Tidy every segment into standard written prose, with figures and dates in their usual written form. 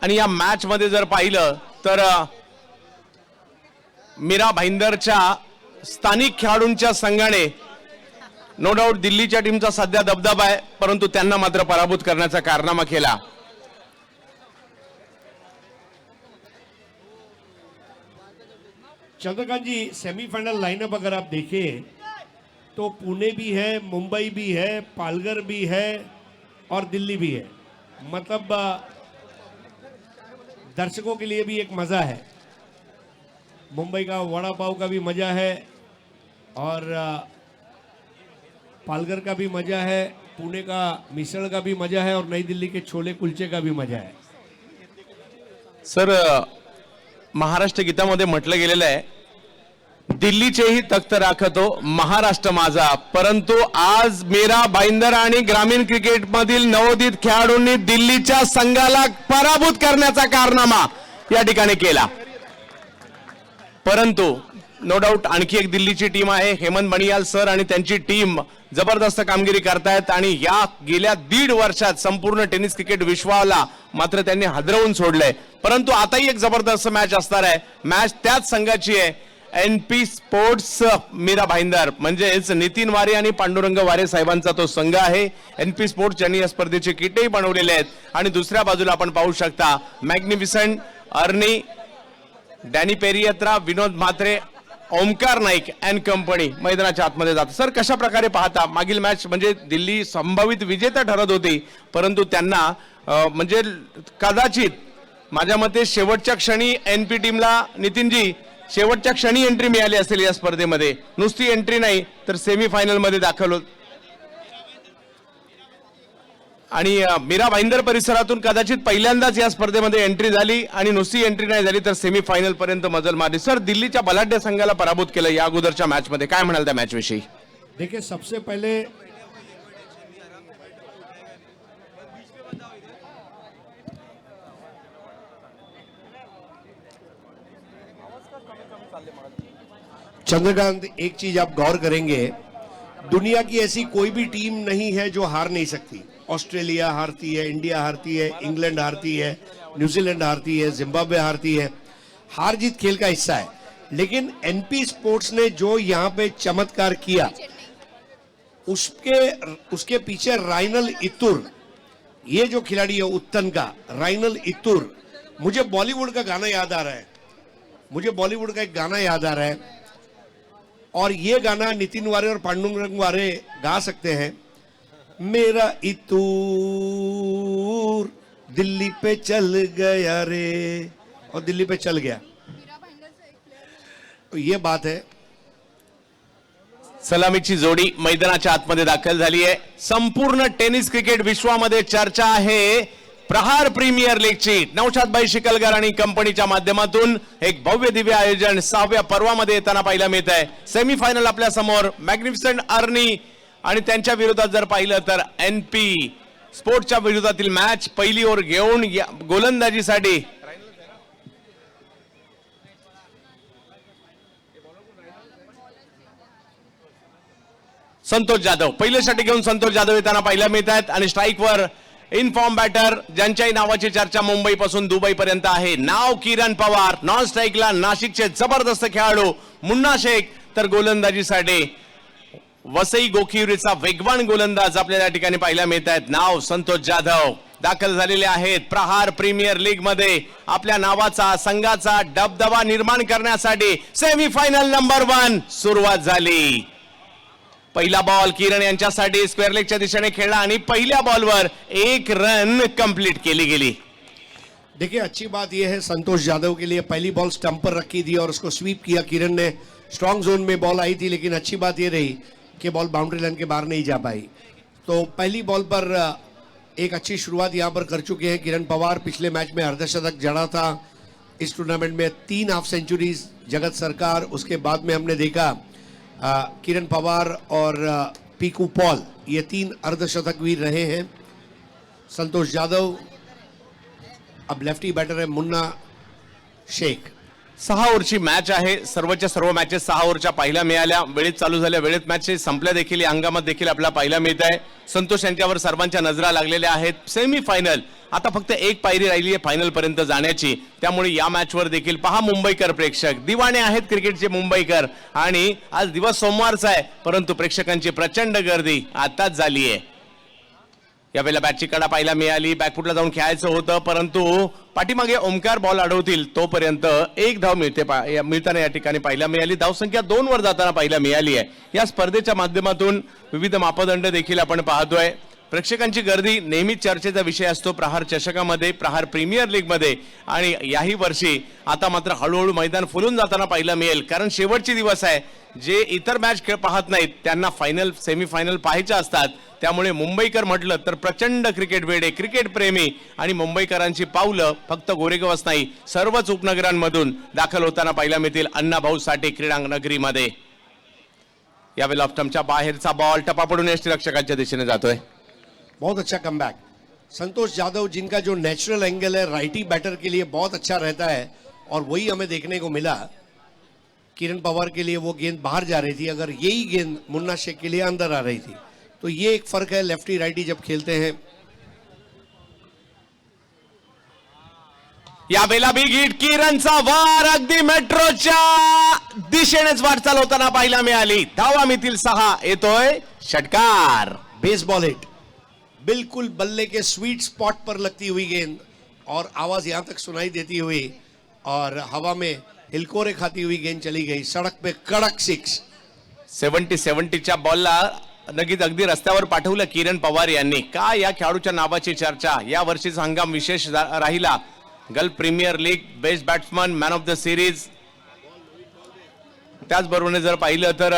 आणि या मॅच मध्ये जर पाहिलं तर मीरा भाईंदरच्या स्थानिक खेळाडूंच्या संघाने नो डाऊट दिल्लीच्या टीमचा सध्या दबदबा आहे, परंतु त्यांना मात्र पराभूत करण्याचा कारनामा केला. चंद्रकांत जी, सेमीफाइनल लाइनअप अगर आप देखें तो पुणे भी है, मुंबई भी है, पालघर भी है और दिल्ली भी है. मतलब दर्शकों के लिए भी एक मज़ा है. मुंबई का वड़ा पाव का भी मज़ा है और पालघर का भी मज़ा है, पुणे का मिसळ का भी मज़ा है और नई दिल्ली के छोले कुलचे का भी मज़ा है. सर, महाराष्ट्र गीतामध्ये म्हटलं गेलेलं आहे, दिल्लीचेही तख्त राखतो महाराष्ट्र माझा. परंतु आज मीरा भाईंदर आणि ग्रामीण क्रिकेट मधील नवोदित खेळाडूंनी दिल्लीच्या संघाला पराभूत करण्याचा कारनामा या ठिकाणी केला. परंतु नो डाऊट आणखी एक दिल्लीची टीम आहे, हेमंत बनियाल सर आणि त्यांची टीम जबरदस्त कामगिरी करतायत आणि या गेल्या 1.5 वर्षात संपूर्ण टेनिस क्रिकेट विश्वाला मात्र त्यांनी हादरवून सोडलंय. परंतु आताही एक जबरदस्त मॅच असणार आहे. मॅच त्याच संघाची आहे, एनपी स्पोर्ट्स मीरा भाईंदर, म्हणजेच नितीन वारे आणि पांडुरंग वारे साहेबांचा तो संघ आहे. एनपी स्पोर्ट्स यांनी या स्पर्धेचे किटही बनवलेले आहेत आणि दुसऱ्या बाजूला आपण पाहू शकता magnificent Arnie, Danny Periyatra, Vinod Mhatre, Omkar Naik and company मैदानाच्या आतमध्ये जातात. सर, कशा प्रकारे पाहता मागील मॅच? म्हणजे दिल्ली संभावित विजेता ठरत होती, परंतु त्यांना म्हणजे कदाचित माझ्या मते शेवटच्या क्षणी एनपी टीमला, नितीनजी, शेवटच्या क्षणी एंट्री मिळाली असेल या स्पर्धेमध्ये. नुसती एंट्री नाही तर सेमीफायनल मध्ये दाखल होत आणि मीरा भाईंदर परिसरातून कदाचित पहिल्यांदाच या स्पर्धेमध्ये एंट्री झाली आणि नुसती एंट्री नाही झाली तर सेमीफायनल पर्यंत मजल मारली. सर, दिल्लीच्या बलाढ्य संघाला पराभूत केलं या अगोदरच्या मॅच मध्ये, काय म्हणाल त्या मॅच विषयी? देखिए, सबसे पहले चंद्रकांत, एक चीज आप गौर करेंगे, दुनिया की ऐसी कोई भी टीम नहीं है जो हार नहीं सकती. ऑस्ट्रेलिया हारती है, इंडिया हारती है, इंग्लैंड हारती है, न्यूजीलैंड हारती है, जिम्बाब्वे हारती है. हार जीत खेल का हिस्सा है. लेकिन एनपी स्पोर्ट्स ने जो यहाँ पे चमत्कार किया, उसके पीछे राइनल इत्तुर, ये जो खिलाड़ी है उत्तन का राइनल इत्तुर, मुझे बॉलीवुड का गाना याद आ रहा है. मुझे बॉलीवुड का एक गाना याद आ रहा है और ये गाना नितिन वारे और पांडुरंग वारे गा सकते हैं. मेरा इत्तुर दिल्ली पे चल गया रे, और दिल्ली पे चल गया. तो ये बात है. सलामीची जोडी मैदानाच्या आतमध्ये दाखल झाली आहे. संपूर्ण टेनिस क्रिकेट विश्वामध्ये चर्चा आहे प्रहार प्रीमियर लीगची. नौशादभाई शिकलकर आणि कंपनीच्या माध्यमातून एक भव्य दिव्य आयोजन 6व्या पर्वामध्ये येताना पाहायला मिळत आहे. सेमीफायनल आपल्या समोर मॅग्निफिसंट अर्नी आणि त्यांच्या विरोधात जर पाहिलं तर एनपी स्पोर्ट्सच्या विरोधातील मॅच. पहिली ओव्हर घेऊन गोलंदाजीसाठी संतोष जाधव, पहिल्या षटक घेऊन संतोष जाधव येताना पाहायला मिळत आहेत आणि स्ट्राईकवर इनफॉर्म बॅटर ज्यांच्याही नावाची चर्चा मुंबई पासून दुबई पर्यंत आहे, नाव किरण पवार. नॉन स्ट्राईकला नाशिकचे जबरदस्त खेळाडू मुन्ना शेख, तर गोलंदाजीसाठी वसई गोखिवरीचा वेगवान गोलंदाज आपल्याला या ठिकाणी पाहायला मिळत आहेत, नाव संतोष जाधव. दाखल झालेले आहेत प्रहार प्रीमियर लीग मध्ये. आपल्या नावाचा, संघाचा दबदबा निर्माण करण्यासाठी सेमीफायनल नंबर 1 सुरुवात झाली. पहिला बॉल किरण यांच्यासाठी स्क्वेअर लेगच्या दिशेने खेळला आणि पहिल्या बॉलवर 1 रन कंप्लीट केली गेली. देखिए, अच्छी बात यह है, संतोष यादव के लिए पहली बॉल स्टंप पर रखी थी और उसको स्वीप किया किरण ने. स्ट्रांग जोन में बॉल आई थी, लेकिन अच्छी बात यह रही कि बॉल बाउंड्री लाइन के बाहर नहीं जा पाई. तो पहली बॉल पर एक अच्छी शुरुआत यहाँ पर कर चुके हैं किरण पवार. पिछले मैच में अर्धशतक जड़ा था. इस टूर्नामेंट में 3 हाफ सेंचुरीज, जगत सरकार, उसके बाद में हमने देखा किरण पवार और पीकू पॉल, ये 3 अर्धशतक वीर रहे हैं. संतोष यादव, अब लेफ्टी बैटर है मुन्ना शेख. 6 ओव्हरची मॅच आहे. सर्वच्या सर्व मॅचेस 6 ओव्हरच्या पहिल्या मिळाल्या, वेळेत चालू झाल्या, वेळेत मॅचेस संपल्या देखील. या हंगामात देखील आपल्याला पाहायला मिळत आहे संतोष यांच्यावर सर्वांच्या नजरा लागलेल्या आहेत. सेमी फायनल आता फक्त एक पायरी राहिली आहे फायनल पर्यंत जाण्याची. त्यामुळे या मॅचवर देखील पहा मुंबईकर प्रेक्षक दिवाणे आहेत क्रिकेटचे मुंबईकर. आणि आज दिवस सोमवारचा आहे परंतु प्रेक्षकांची प्रचंड गर्दी आताच झाली आहे. यावेळेला बॅटची कडा पाहायला मिळाली, बॅकफुटला जाऊन खेळायचं होतं परंतु पाठीमागे ओमकार बॉल अडवतील तोपर्यंत एक धाव मिळताना या ठिकाणी पाहायला मिळाली. धावसंख्या 2 वर जाताना पाहायला मिळाली आहे. या स्पर्धेच्या माध्यमातून विविध मापदंड देखील आपण पाहतोय. प्रेक्षकांची गर्दी नेहमीच चर्चेचा विषय असतो प्रहार चषकामध्ये, प्रहार प्रीमियर लीग मध्ये. आणि याही वर्षी आता मात्र हळूहळू मैदान फुलून जाताना पाहायला मिळेल कारण शेवटचे दिवस आहे. जे इतर मॅच खेळ पाहत नाहीत त्यांना फायनल सेमीफायनल पाहायच्या असतात. त्यामुळे मुंबईकर म्हटलं तर प्रचंड क्रिकेट वेडे, क्रिकेट प्रेमी आणि मुंबईकरांची पावलं फक्त गोरेगावच नाही सर्वच उपनगरांमधून दाखल होताना पाहायला मिळतील अण्णाभाऊ साठे क्रीडा नगरीमध्ये. यावेळेला ऑफ्टमच्या बाहेरचा बॉल टपापडून यष्टीरक्षकांच्या दिशेने जातोय. बहुत अच्छा कमबैक. संतोष यादव जिनका जो नेचुरल एंगल है राइटी बैटर के लिए बहुत अच्छा रहता है और वही हमें देखने को मिला. किरण पवार के लिए वो गेंद बाहर जा रही थी, अगर यही गेंद मुन्ना शेख के लिए अंदर आ रही थी. तो ये एक फर्क है लेफ्टी राइटी जब खेलते हैं. यावेळेला बिग हिट किरणचा वार अगदी मेट्रोच्या दिशेनेच वाटचाल होताना पाहायला मिळाली. धावा मिळतील 6. येतोय षटकार. बेसबॉल हिट, बिल्कुल बल्ले के स्वीट स्पॉट पर लगती हुई गेंद और आवाज यहां तक सुनाई देती हुई और हवा में हिलकोरे खाती हुई गेंद चली गई. सड़क पे कड़क 6. 70-70च्या बॉलला नक्कीच अगदी रस्त्यावर पाठवलं किरण पवार यांनी. का या खेळाडूच्या नावाची चर्चा. या वर्षीचा हंगाम विशेष राहिला. Gulf premier league best batsman, man of the series. त्याचबरोबर जर पाहिलं तर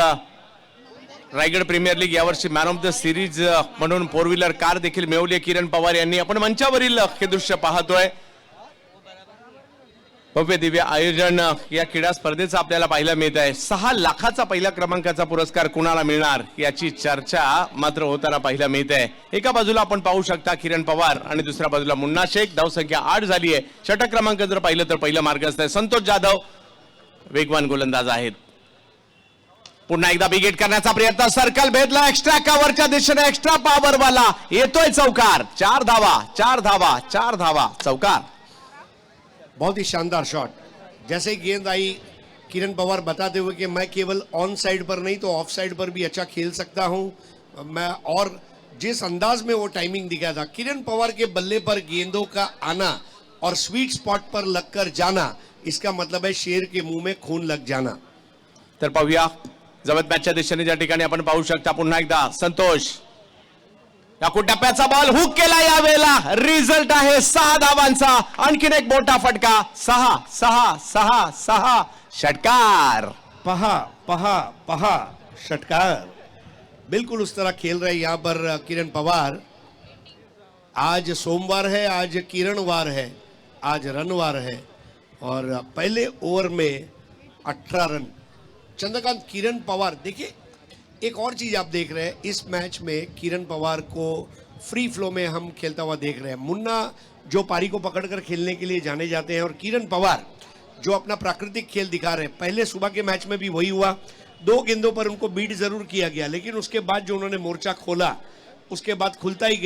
रायगड प्रीमियर लीग यावर्षी मॅन ऑफ द सिरीज म्हणून 4 व्हीलर कार देखील मिळवली किरण पवार यांनी. आपण मंचावरील हे दृश्य पाहतोय. भव्य दिव्य आयोजन या क्रीडा स्पर्धेचा आपल्याला पाहायला मिळत आहे. 6 लाखाचा पहिल्या क्रमांकाचा पुरस्कार कुणाला मिळणार याची चर्चा मात्र होताना पाहायला मिळत आहे. एका बाजूला आपण पाहू शकता किरण पवार आणि दुसऱ्या बाजूला मुन्ना शेख. धावसंख्या 8 झाली आहे. षटक क्रमांक जर पाहिलं तर पहिलं मार्गस्थ आहे संतोष जाधव, वेगवान गोलंदाज आहेत. पुन्हा एकदा बिग हिट करण्याचा प्रयत्न, सर्कल भेदला एक्स्ट्रा कव्हरच्या दिशेने एक्स्ट्रा पॉवर वाला येतोय चौकार. 4 धावा 4 धावा 4 धावा चौकार. बहुत ही शानदार शॉट. जैसे ही गेंद आई किरण पवार बताते हुए कि मैं केवल ऑन साइड पर नहीं तो ऑफ साइड पर भी अच्छा खेल सकता हूं मैं. और जिस अंदाज में वो टाइमिंग दिखा था किरण पवार के बल्ले पर गेंदों का आना और स्वीट स्पॉट पर लगकर जाना, इसका मतलब है शेर के मुंह में खून लग जाना. तर पाहूया जवळ मॅचच्या दिशेने ज्या ठिकाणी आपण पाहू शकता पुन्हा एकदा संतोष. या टप्प्याचा बॉल हुक केला. यावेळेला रिझल्ट आहे 6 धावांचा. आणखीन एक मोठा फटका. 6 6 6 6 षटकार. पहा पहा पहा षटकार. बिल्कुल उस तरह खेल रहे यहाँ पर किरण पवार. आज सोमवार है, आज किरणवार है, आज रनवार है और पहले ओवर में 18 रन. चंद्रकांत किरण पवार, देखिए एक और चीज आप देख रहे हैं इस मैच में किरण पवार को फ्री फ्लो में हम खेलता हुआ देख रहे हैं. मुन्ना जो पारी को पकड़कर खेलने के लिए जाने जाते हैं और किरण पवार जो अपना प्राकृतिक खेल दिखा रहे हैं. पहले सुबह के मैच में भी वही हुआ. 2 गेंदों पर उनको बीट जरूर किया गया लेकिन उसके बाद जो उन्होंने मोर्चा खोला उसके बाद खुलता ही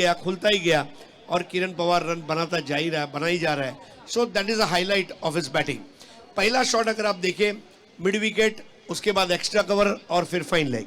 गया और किरण पवार रन बनाई जा रहा है. सो that is a highlight of his batting. पहला शॉट अगर आप देखें मिड विकेट, उसके बाद एक्स्ट्रा कवर और फिर फाइन लेग.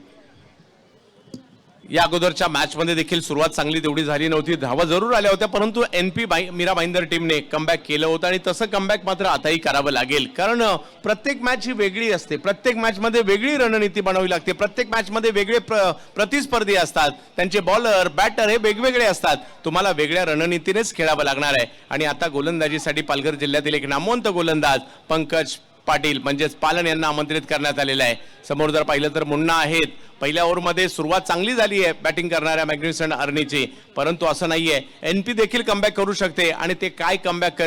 या अगोदरच्या मॅच मध्ये देखील सुरुवात चांगली तेवढी झाली नव्हती. धावा जरूर आल्या होत्या परंतु एनपी मीरा भाईंदर टीमने कमबॅक केलं होतं आणि तसं कमबॅक मात्र आताही करावं लागेल कारण प्रत्येक मॅच ही वेगळी असते. प्रत्येक मॅच मध्ये वेगळी रणनीती बनवावी लागते. प्रत्येक मॅच मध्ये वेगळे प्रतिस्पर्धी असतात. त्यांचे बॉलर बॅटर हे वेगवेगळे असतात. तुम्हाला वेगळ्या रणनीतीनेच खेळावं लागणार आहे. आणि आता गोलंदाजीसाठी पालघर जिल्ह्यातील एक नामवंत गोलंदाज पंकज पाटील म्हणजेच पालन यांना आमंत्रित करण्यात आलेलं आहे. समोर जर पाहिलं तर मुन्ना आहेत. पहिल्या ओव्हरमध्ये सुरुवात चांगली झाली आहे बॅटिंग करणाऱ्या मॅग्निसन अर्नीची परंतु असं नाहीये. एनपी देखील कमबॅक करू शकते आणि ते काय कमबॅक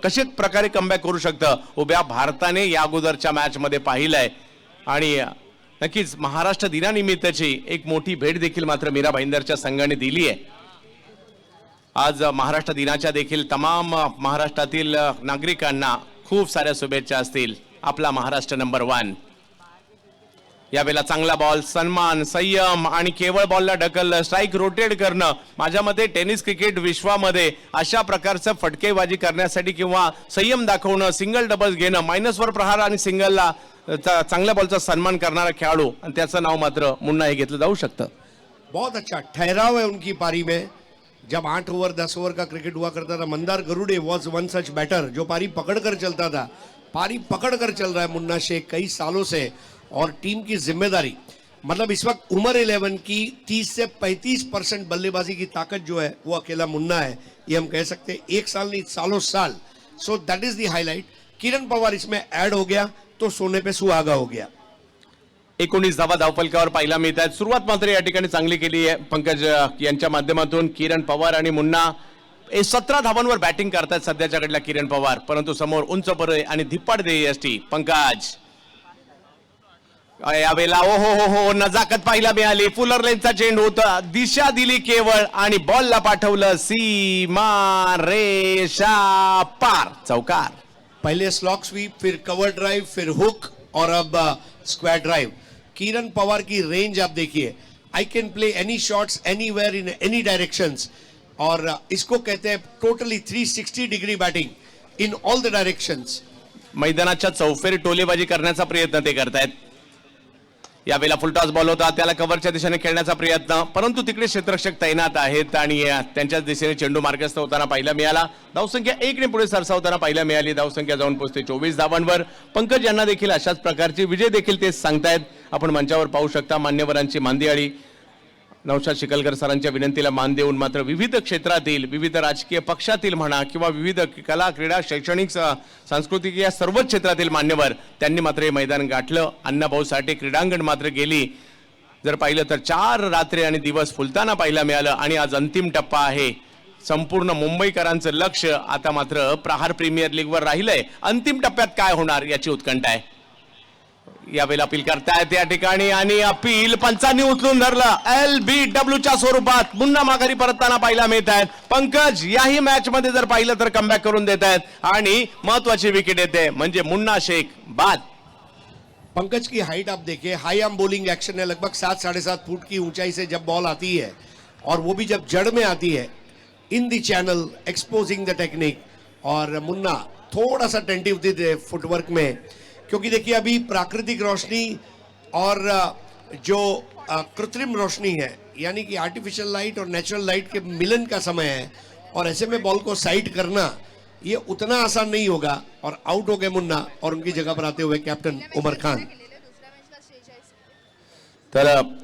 कशा प्रकारे कमबॅक करू शकतं उभ्या भारताने या अगोदरच्या मॅच मध्ये पाहिलंय. आणि नक्कीच महाराष्ट्र दिनानिमित्तची एक मोठी भेट देखील मात्र मीरा भाईंदरच्या संघाने दिली आहे. आज महाराष्ट्र दिनाच्या देखील तमाम महाराष्ट्रातील नागरिकांना खूप साऱ्या शुभेच्छा असतील. आपला महाराष्ट्र नंबर 1. यावेळेला चांगला बॉल, सन्मान, संयम आणि केवळ बॉलला ढकललं, स्ट्राईक रोटेट करणं. माझ्या मते टेनिस क्रिकेट विश्वामध्ये अशा प्रकारचं फटकेबाजी करण्यासाठी किंवा संयम दाखवणं, सिंगल डबल्स घेणं, मायनसवर प्रहार आणि सिंगलला चांगल्या बॉलचा सन्मान करणारा खेळाडू, आणि त्याचं नाव मात्र मुन्ना हे घेतलं जाऊ शकतं. बहुत अच्छा ठहराव है उनकी पारी में. जब 8 ओवर 10 ओवर का क्रिकेट हुआ करता था, Mandar Garude was one such batter जो पारी पकड़ कर चलता था. पारी पकड़ कर चल रहा है मुन्ना शेख कई सालों से, और टीम की जिम्मेदारी, मतलब इस वक्त उमर 11 की 30 से 35% बल्लेबाजी की ताकत जो है वो अकेला मुन्ना है, ये हम कह सकते हैं. एक साल नहीं, सालों साल. So that is the highlight. Kiran Pawar इसमें ऐड हो गया तो सोने पे सुहागा हो गया. 19 धावा धावफलकावर पाहायला मिळत आहेत. सुरुवात मात्र या ठिकाणी चांगली केली आहे पंकज यांच्या माध्यमातून. किरण पवार आणि मुन्ना 17 धावांवर बॅटिंग करतात सध्याच्या घडल्या किरण पवार, परंतु समोर उंच परळ आणि धिप्पाड देयष्टी पंकज. यावेळेला ओ हो हो हो नजाकत पाहायला मिळाली. फुलर लेनचा चेंडू होता, दिशा दिली केवळ आणि बॉलला पाठवलं सीमा रेषा पार, चौकार. पहले स्लॉक स्वीप, फिर कवर ड्राइव, फिर हुक और अब स्क्वायर ड्राइव. किरण पवार की रेंज आप देखिए. I can play any shots anywhere in any directions, और इसको कहते हैं totally 360 degree batting in all the directions. मैदानाच्या चौफेर टोलेबाजी करण्याचा प्रयत्न ते करतायत. यावेळेला फुलटॉस बॉल होता, त्याला कव्हरच्या दिशेने खेळण्याचा प्रयत्न, परंतु तिकडे क्षेत्ररक्षक तैनात आहेत आणि त्यांच्याच दिशेने चेंडू मार्गस्थ होताना पाहायला मिळाला. धावसंख्या 1 ने पुढे सरसावताना पाहायला मिळाली. धावसंख्या जाऊन पोहोचते 24 धावांवर. पंकज यांना देखील अशाच प्रकारची विजय देखील ते सांगतायत. आपण मंचावर पाहू शकता मान्यवरांची मांदियाळी. नौशाद शिकलकर सरांच्या विनंतीला मान देऊन मात्र विविध क्षेत्रातील, विविध राजकीय पक्षातील म्हणा किंवा विविध कला, क्रीडा, शैक्षणिक, सांस्कृतिक या सर्वच क्षेत्रातील मान्यवर त्यांनी मात्र हे मैदान गाठलं. अण्णाभाऊ साठे क्रीडांगण मात्र गेली जर पाहिलं तर 4 रात्री आणि दिवस फुलताना पाहायला मिळालं. आणि आज अंतिम टप्पा आहे. संपूर्ण मुंबईकरांचं लक्ष आता मात्र प्रहार प्रीमियर लीगवर राहिलंय. अंतिम टप्प्यात काय होणार याची उत्कंठा आहे. यावेळेला अपील करतायत या ठिकाणी आणि अपील पंचांनी उचलून धरलं. LBWच्या स्वरूपात मुन्ना माघारी परतताना पाहायला मिळत आहेत. पंकज याही मॅच मध्ये जर पाहिलं तर कमबॅक करून देत आहेत आणि महत्वाची विकेट येते म्हणजे मुन्ना शेख बाद. पंकज की हाइट आप देखिए, हाई आर्म बॉलिंग एक्शन है, लगभग 7-7.5 फुट की ऊंचाई से जब बॉल आती है और वो भी जब जड़ में आती है, in the channel exposing the technique. और मुन्ना थोड़ा सा टेंटिव थे फुटवर्क में, क्योंकि देखिए अभी प्राकृतिक रोशनी और जो कृत्रिम रोशनी है, यानी कि आर्टिफिशियल लाइट और नेचुरल लाइट के मिलन का समय है, और ऐसे में बॉल को साइड करना ये उतना आसान नहीं होगा. और आउट हो गए मुन्ना और उनकी जगह पर आते हुए कैप्टन उमर खान. तर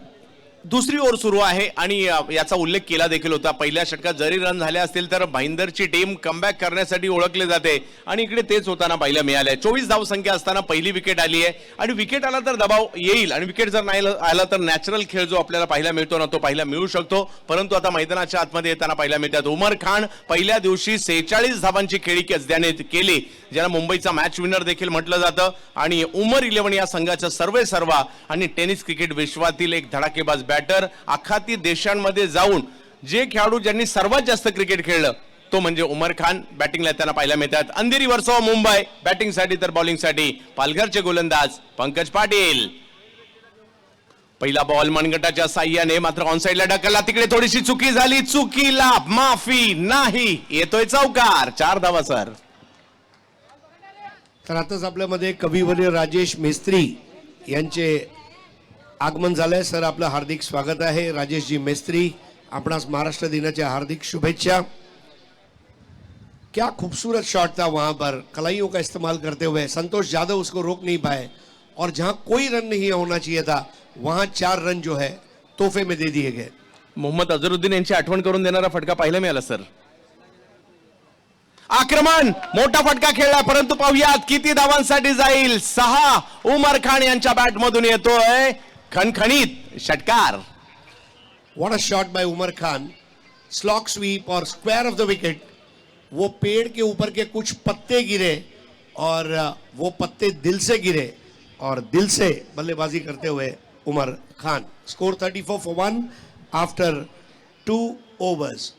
दुसरी ओव्हर सुरू आहे आणि याचा उल्लेख केला देखील होता. पहिल्या षटकात जरी रन झाले असतील तर भाईंदरची टीम कमबॅक करण्यासाठी ओळखली जाते आणि इकडे तेच होताना पाहायला मिळालंय. 24 धावसंख्या असताना पहिली विकेट आली आहे आणि विकेट आला तर दबाव येईल आणि विकेट जर नाही आला तर नॅचरल खेळ जो आपल्याला पाहायला मिळतो ना तो पाहायला मिळू शकतो. परंतु आता मैदानाच्या आतमध्ये येताना पाहायला मिळतात. उमर खान पहिल्या दिवशी 46 धावांची खेळी त्याने केली, ज्याला मुंबईचा मॅच विनर देखील म्हटलं जातं. आणि उमर 11 या संघाचं सर्वे सर्वा आणि टेनिस क्रिकेट विश्वातील एक धडाकेबाज बॅटर. आखाती देशांमध्ये जाऊन जे खेळाडू ज्यांनी सर्वात जास्त क्रिकेट खेळलं तो म्हणजे उमर खान. बॅटिंगला त्यांना पाहायला मिळतात. अंधेरी वर्सोवा मुंबई बॅटिंगसाठी तर बॉलिंगसाठी पालघरचे गोलंदाज पंकज पाटील. पहिला बॉल मनगटाच्या साह्याने मात्र ऑनसाइडला ढकलला. तिकडे थोडीशी चुकी झाली, चुकीला माफी नाही. येतोय चौकार, 4 धावा सर. तर आताच आपल्यामध्ये कविवर्य राजेश मेस्त्री यांचे आगमन झालंय. सर आपलं हार्दिक स्वागत आहे. राजेश जी मेस्त्री, आपणास महाराष्ट्र दिनाच्या हार्दिक शुभेच्छा. क्या खूबसूरत शॉट था वहां पर, कलाइयों का इस्तेमाल करते हुए संतोष यादव उसको रोक नहीं पाए, और जहां कोई रन नहीं होना चाहिए था वहां 4 रन जो है तोहफे में दे दिए गए. मोहम्मद अझरुद्दीन यांची आठवण करून देणारा फटका पाहायला मिळाला सर. आक्रमण, मोठा फटका खेळला, परंतु पाहूयात किती धावांसाठी जाईल. 6 उमर खान यांच्या बॅट मधून येतोय खणखणीत षटकार. What a shot by Umar Khan. Slog sweep और स्क्वायर ऑफ द विकेट. वो पेड़ के ऊपर के कुछ पत्ते गिरे और वो पत्ते दिल से गिरे और दिल से बल्लेबाजी करते हुए Umar Khan. Score 34 for 1 after 2 overs.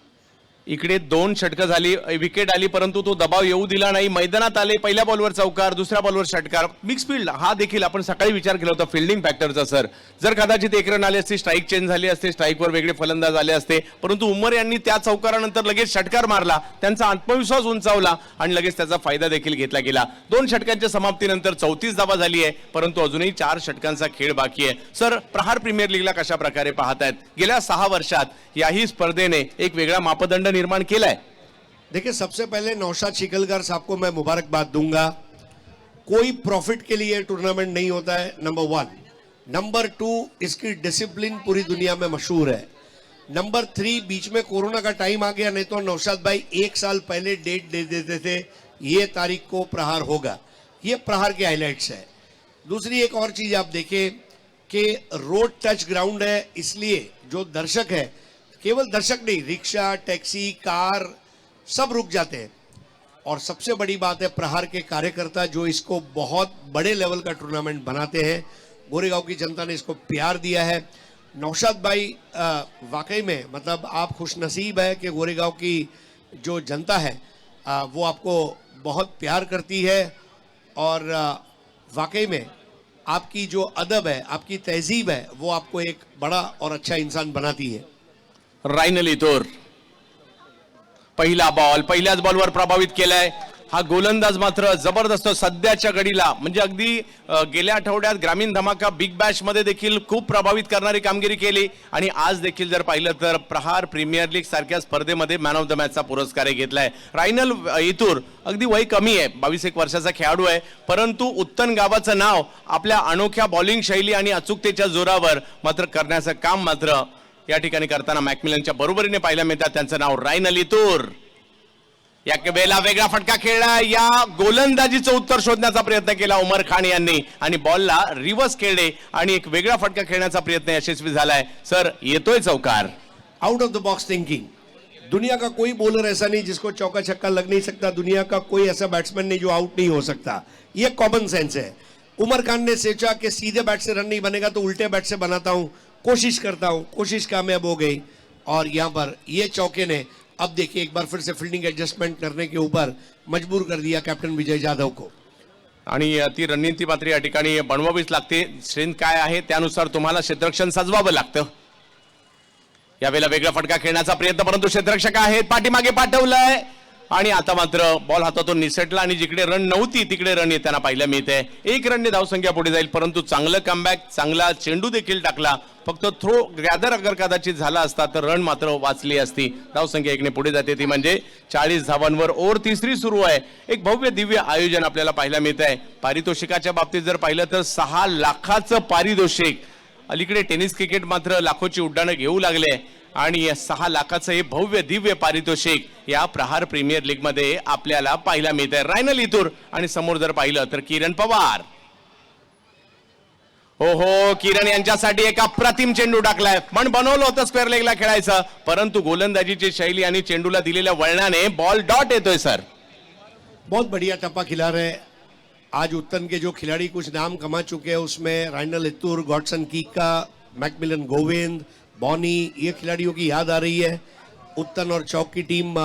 इकडे 2 षटकं झाली, विकेट आली, परंतु तो दबाव येऊ दिला नाही. मैदानात आले, पहिल्या बॉलवर चौकार, दुसऱ्या बॉलवर षटकार. मिक्स फील्ड हा देखील आपण सकाळी विचार केला होता फिल्डिंग फॅक्टरचा सर. जर कदाचित 1 रन आले असते, स्ट्राईक चेंज झाली असते, स्ट्राईकवर वेगळे फलंदाज आले असते, परंतु उमर यांनी त्या चौकारानंतर लगेच षटकार मारला, त्यांचा आत्मविश्वास उंचावला आणि लगेच त्याचा फायदा देखील घेतला गेला. 2 षटकांच्या समाप्तीनंतर 34 धावा झाली आहे, परंतु अजूनही 4 षटकांचा खेळ बाकी आहे. सर, प्रहार प्रीमियर लीगला कशा प्रकारे पाहतायत? गेल्या 6 वर्षात याही स्पर्धेने एक वेगळा मापदंड निर्माण केलाय. देखिए, सबसे पहले नौशाद शिकलकर साहब को मैं मुबारकबाद दूंगा. कोई प्रॉफिट के लिए टूर्नामेंट नहीं होता है, नंबर 1. नंबर 2, इसकी डिसिप्लिन पूरी दुनिया में मशहूर है. नंबर 3, बीच में कोरोना का टाइम आ गया, नहीं तो नौशाद भाई 1 साल पहले डेट दे देते थे, ये तारीख को प्रहार होगा. ये प्रहार के हाईलाइट्स है. दूसरी एक और चीज आप देखें कि रोड टच ग्राउंड है, इसलिए जो दर्शक है, केवल दर्शक नहीं, रिक्शा, टैक्सी, कार सब रुक जाते हैं. और सबसे बड़ी बात है प्रहार के कार्यकर्ता जो इसको बहुत बड़े लेवल का टूर्नामेंट बनाते हैं. गोरेगांव की जनता ने इसको प्यार दिया है. नौशाद भाई वाकई में मतलब आप खुशनसीब है कि गोरेगांव की जो जनता है वो आपको बहुत प्यार करती है. और वाकई में आपकी जो अदब है, आपकी तहजीब है, वो आपको एक बड़ा और अच्छा इंसान बनाती है. रायनल इतोर पहिला बॉल, पहिल्याच बॉलवर प्रभावित केलाय. हा गोलंदाज मात्र जबरदस्त सध्याच्या घडीला, म्हणजे अगदी गेल्या आठवड्यात ग्रामीण धमाका बिग बॅश मध्ये देखील खूप प्रभावित करणारी कामगिरी केली आणि आज देखील जर पाहिलं तर प्रहार प्रीमियर लीग सारख्या स्पर्धेमध्ये मॅन ऑफ द मॅचचा पुरस्कार घेतलाय. रायनल इतूर अगदी वय कमी आहे, 22-1 वर्षाचा खेळाडू आहे, परंतु उत्तन गावाचं नाव आपल्या अनोख्या बॉलिंग शैली आणि अचूकतेच्या जोरावर मात्र करण्याचं काम मात्र या ठिकाणी करताना मॅकमिलनच्या बरोबरीने पाहायला मिळतात. त्यांचं नाव रायनल इतूर. या वेळेला वेगळा फटका खेळला, या गोलंदाजीचं उत्तर शोधण्याचा प्रयत्न केला उमर खान यांनी आणि बॉलला रिव्हर्स खेळले आणि एक वेगळा फटका खेळण्याचा प्रयत्न यशस्वी झालाय. सर, येतोय चौकार. Out of the box thinking. दुनिया का कोई बॉलर ऐसा नहीं जिसको चौका छक्का लग नहीं सकता. दुनिया का कोई ऐसा बैट्समैन नहीं जो आउट नहीं हो सकता. ये कॉमन सेंस है. उमर खान ने सोचा कि सीधे बैट से रन नहीं बनेगा तो उल्टे बैट से बनाता हूं, कोशिश करता हूं, कोशिश कामयाब हो गई और यहां पर ये चौके ने अब देखिए एक बार फिर से फील्डिंग एडजस्टमेंट करने के ऊपर मजबूर कर दिया कैप्टन विजय जाधव को. आणि ती रणनीती मात्र या ठिकाणी बनवावीच लागते. स्ट्रेंथ काय आहे त्यानुसार तुम्हाला क्षेत्ररक्षण सजवावं लागतं. यावेळेला वेगळा फटका खेळण्याचा प्रयत्न, परंतु क्षेत्ररक्षक आहेत, पाठीमागे पाठवलंय आणि आता मात्र बॉल हातातून निसटला आणि जिकडे रन नव्हती तिकडे रन येताना पाहायला मिळते. 1 रनने धावसंख्या पुढे जाईल, परंतु चांगलं कमबॅक, चांगला चेंडू देखील टाकला. फक्त थ्रो गॅदर अगर कदाचित झाला असता तर रन मात्र वाचली असती. धावसंख्या 1ने पुढे जाते, ती म्हणजे 40 धावांवर. ओव्हर 3री सुरू आहे. एक भव्य दिव्य आयोजन आपल्याला पाहायला मिळत आहे. पारितोषिकाच्या बाबतीत जर पाहिलं तर 6 लाखाचं पारितोषिक. अलीकडे टेनिस क्रिकेट मात्र लाखोची उड्डाणं घेऊ लागले आणि 6 लाखाचं हे भव्य दिव्य पारितोषिक या प्रहार प्रीमियर लीग मध्ये आपल्याला पाहायला मिळत आहे. रायनल इतूर आणि समोर जर पाहिलं तर किरण पवार. हो, किरण यांच्यासाठी एक अप्रतिम चेंडू टाकलाय. मन बनवलं होतं स्क्वेअर लेगला खेळायचं, परंतु गोलंदाजीची शैली आणि चेंडूला दिलेल्या वळणाने बॉल डॉट येतोय. सर, बहुत बढ़िया टप्पा खिला रहे. आज उत्तन के जो खिलाड़ी कुछ नाम कमा चुके हैं उसमें Rynal इतूर, godson कीका, Macmillan Govind, Bonnie, ये खिलाड़ियों की याद आ रही है. उत्तन और चौक की टीम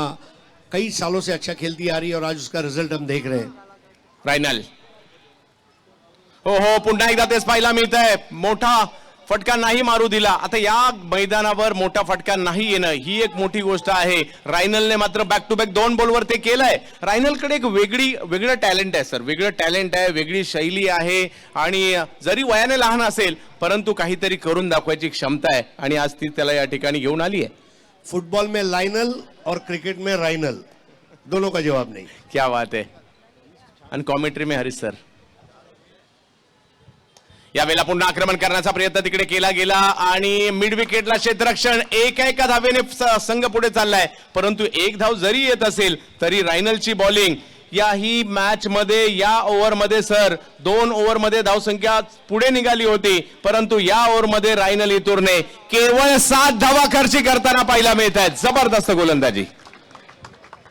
कई सालों से अच्छा खेलती आ रही है और आज उसका रिजल्ट हम देख रहे हैं. रायनल, हो, पुन्हा एकदा तेच पाहायला मिळत आहे. मोठा फटका नाही मारू दिला. आता या मैदानावर मोठा फटका नाही येणं ही एक मोठी गोष्ट आहे. रायनलने मात्र बॅक टू बॅक 2 बॉलवर ते केलंय. रायनलकडे एक वेगळं टॅलेंट आहे सर, वेगळं टॅलेंट आहे, वेगळी शैली आहे आणि जरी वयाने लहान असेल परंतु काहीतरी करून दाखवायची क्षमता आहे आणि आज ती त्याला या ठिकाणी घेऊन आली आहे. फुटबॉल में लाइनल और क्रिकेट में रायनल, दोनों का जवाब नहीं. क्या बात है. आणि कॉमेंट्री में हरीश सर. यावेळेला पुन्हा आक्रमण करण्याचा प्रयत्न तिकडे केला गेला आणि मिड विकेटला क्षेत्ररक्षण. एका धावेने संघ पुढे चाललाय, परंतु 1 धाव जरी येत असेल तरी रायनलची बॉलिंग याही मॅच मध्ये या ओव्हर मध्ये सर 2 ओव्हर मध्ये धावसंख्या पुढे निघाली होती, परंतु या ओव्हर मध्ये रायनल इतूरने केवळ 7 धावा खर्ची करताना पाहायला मिळत आहेत. जबरदस्त गोलंदाजी.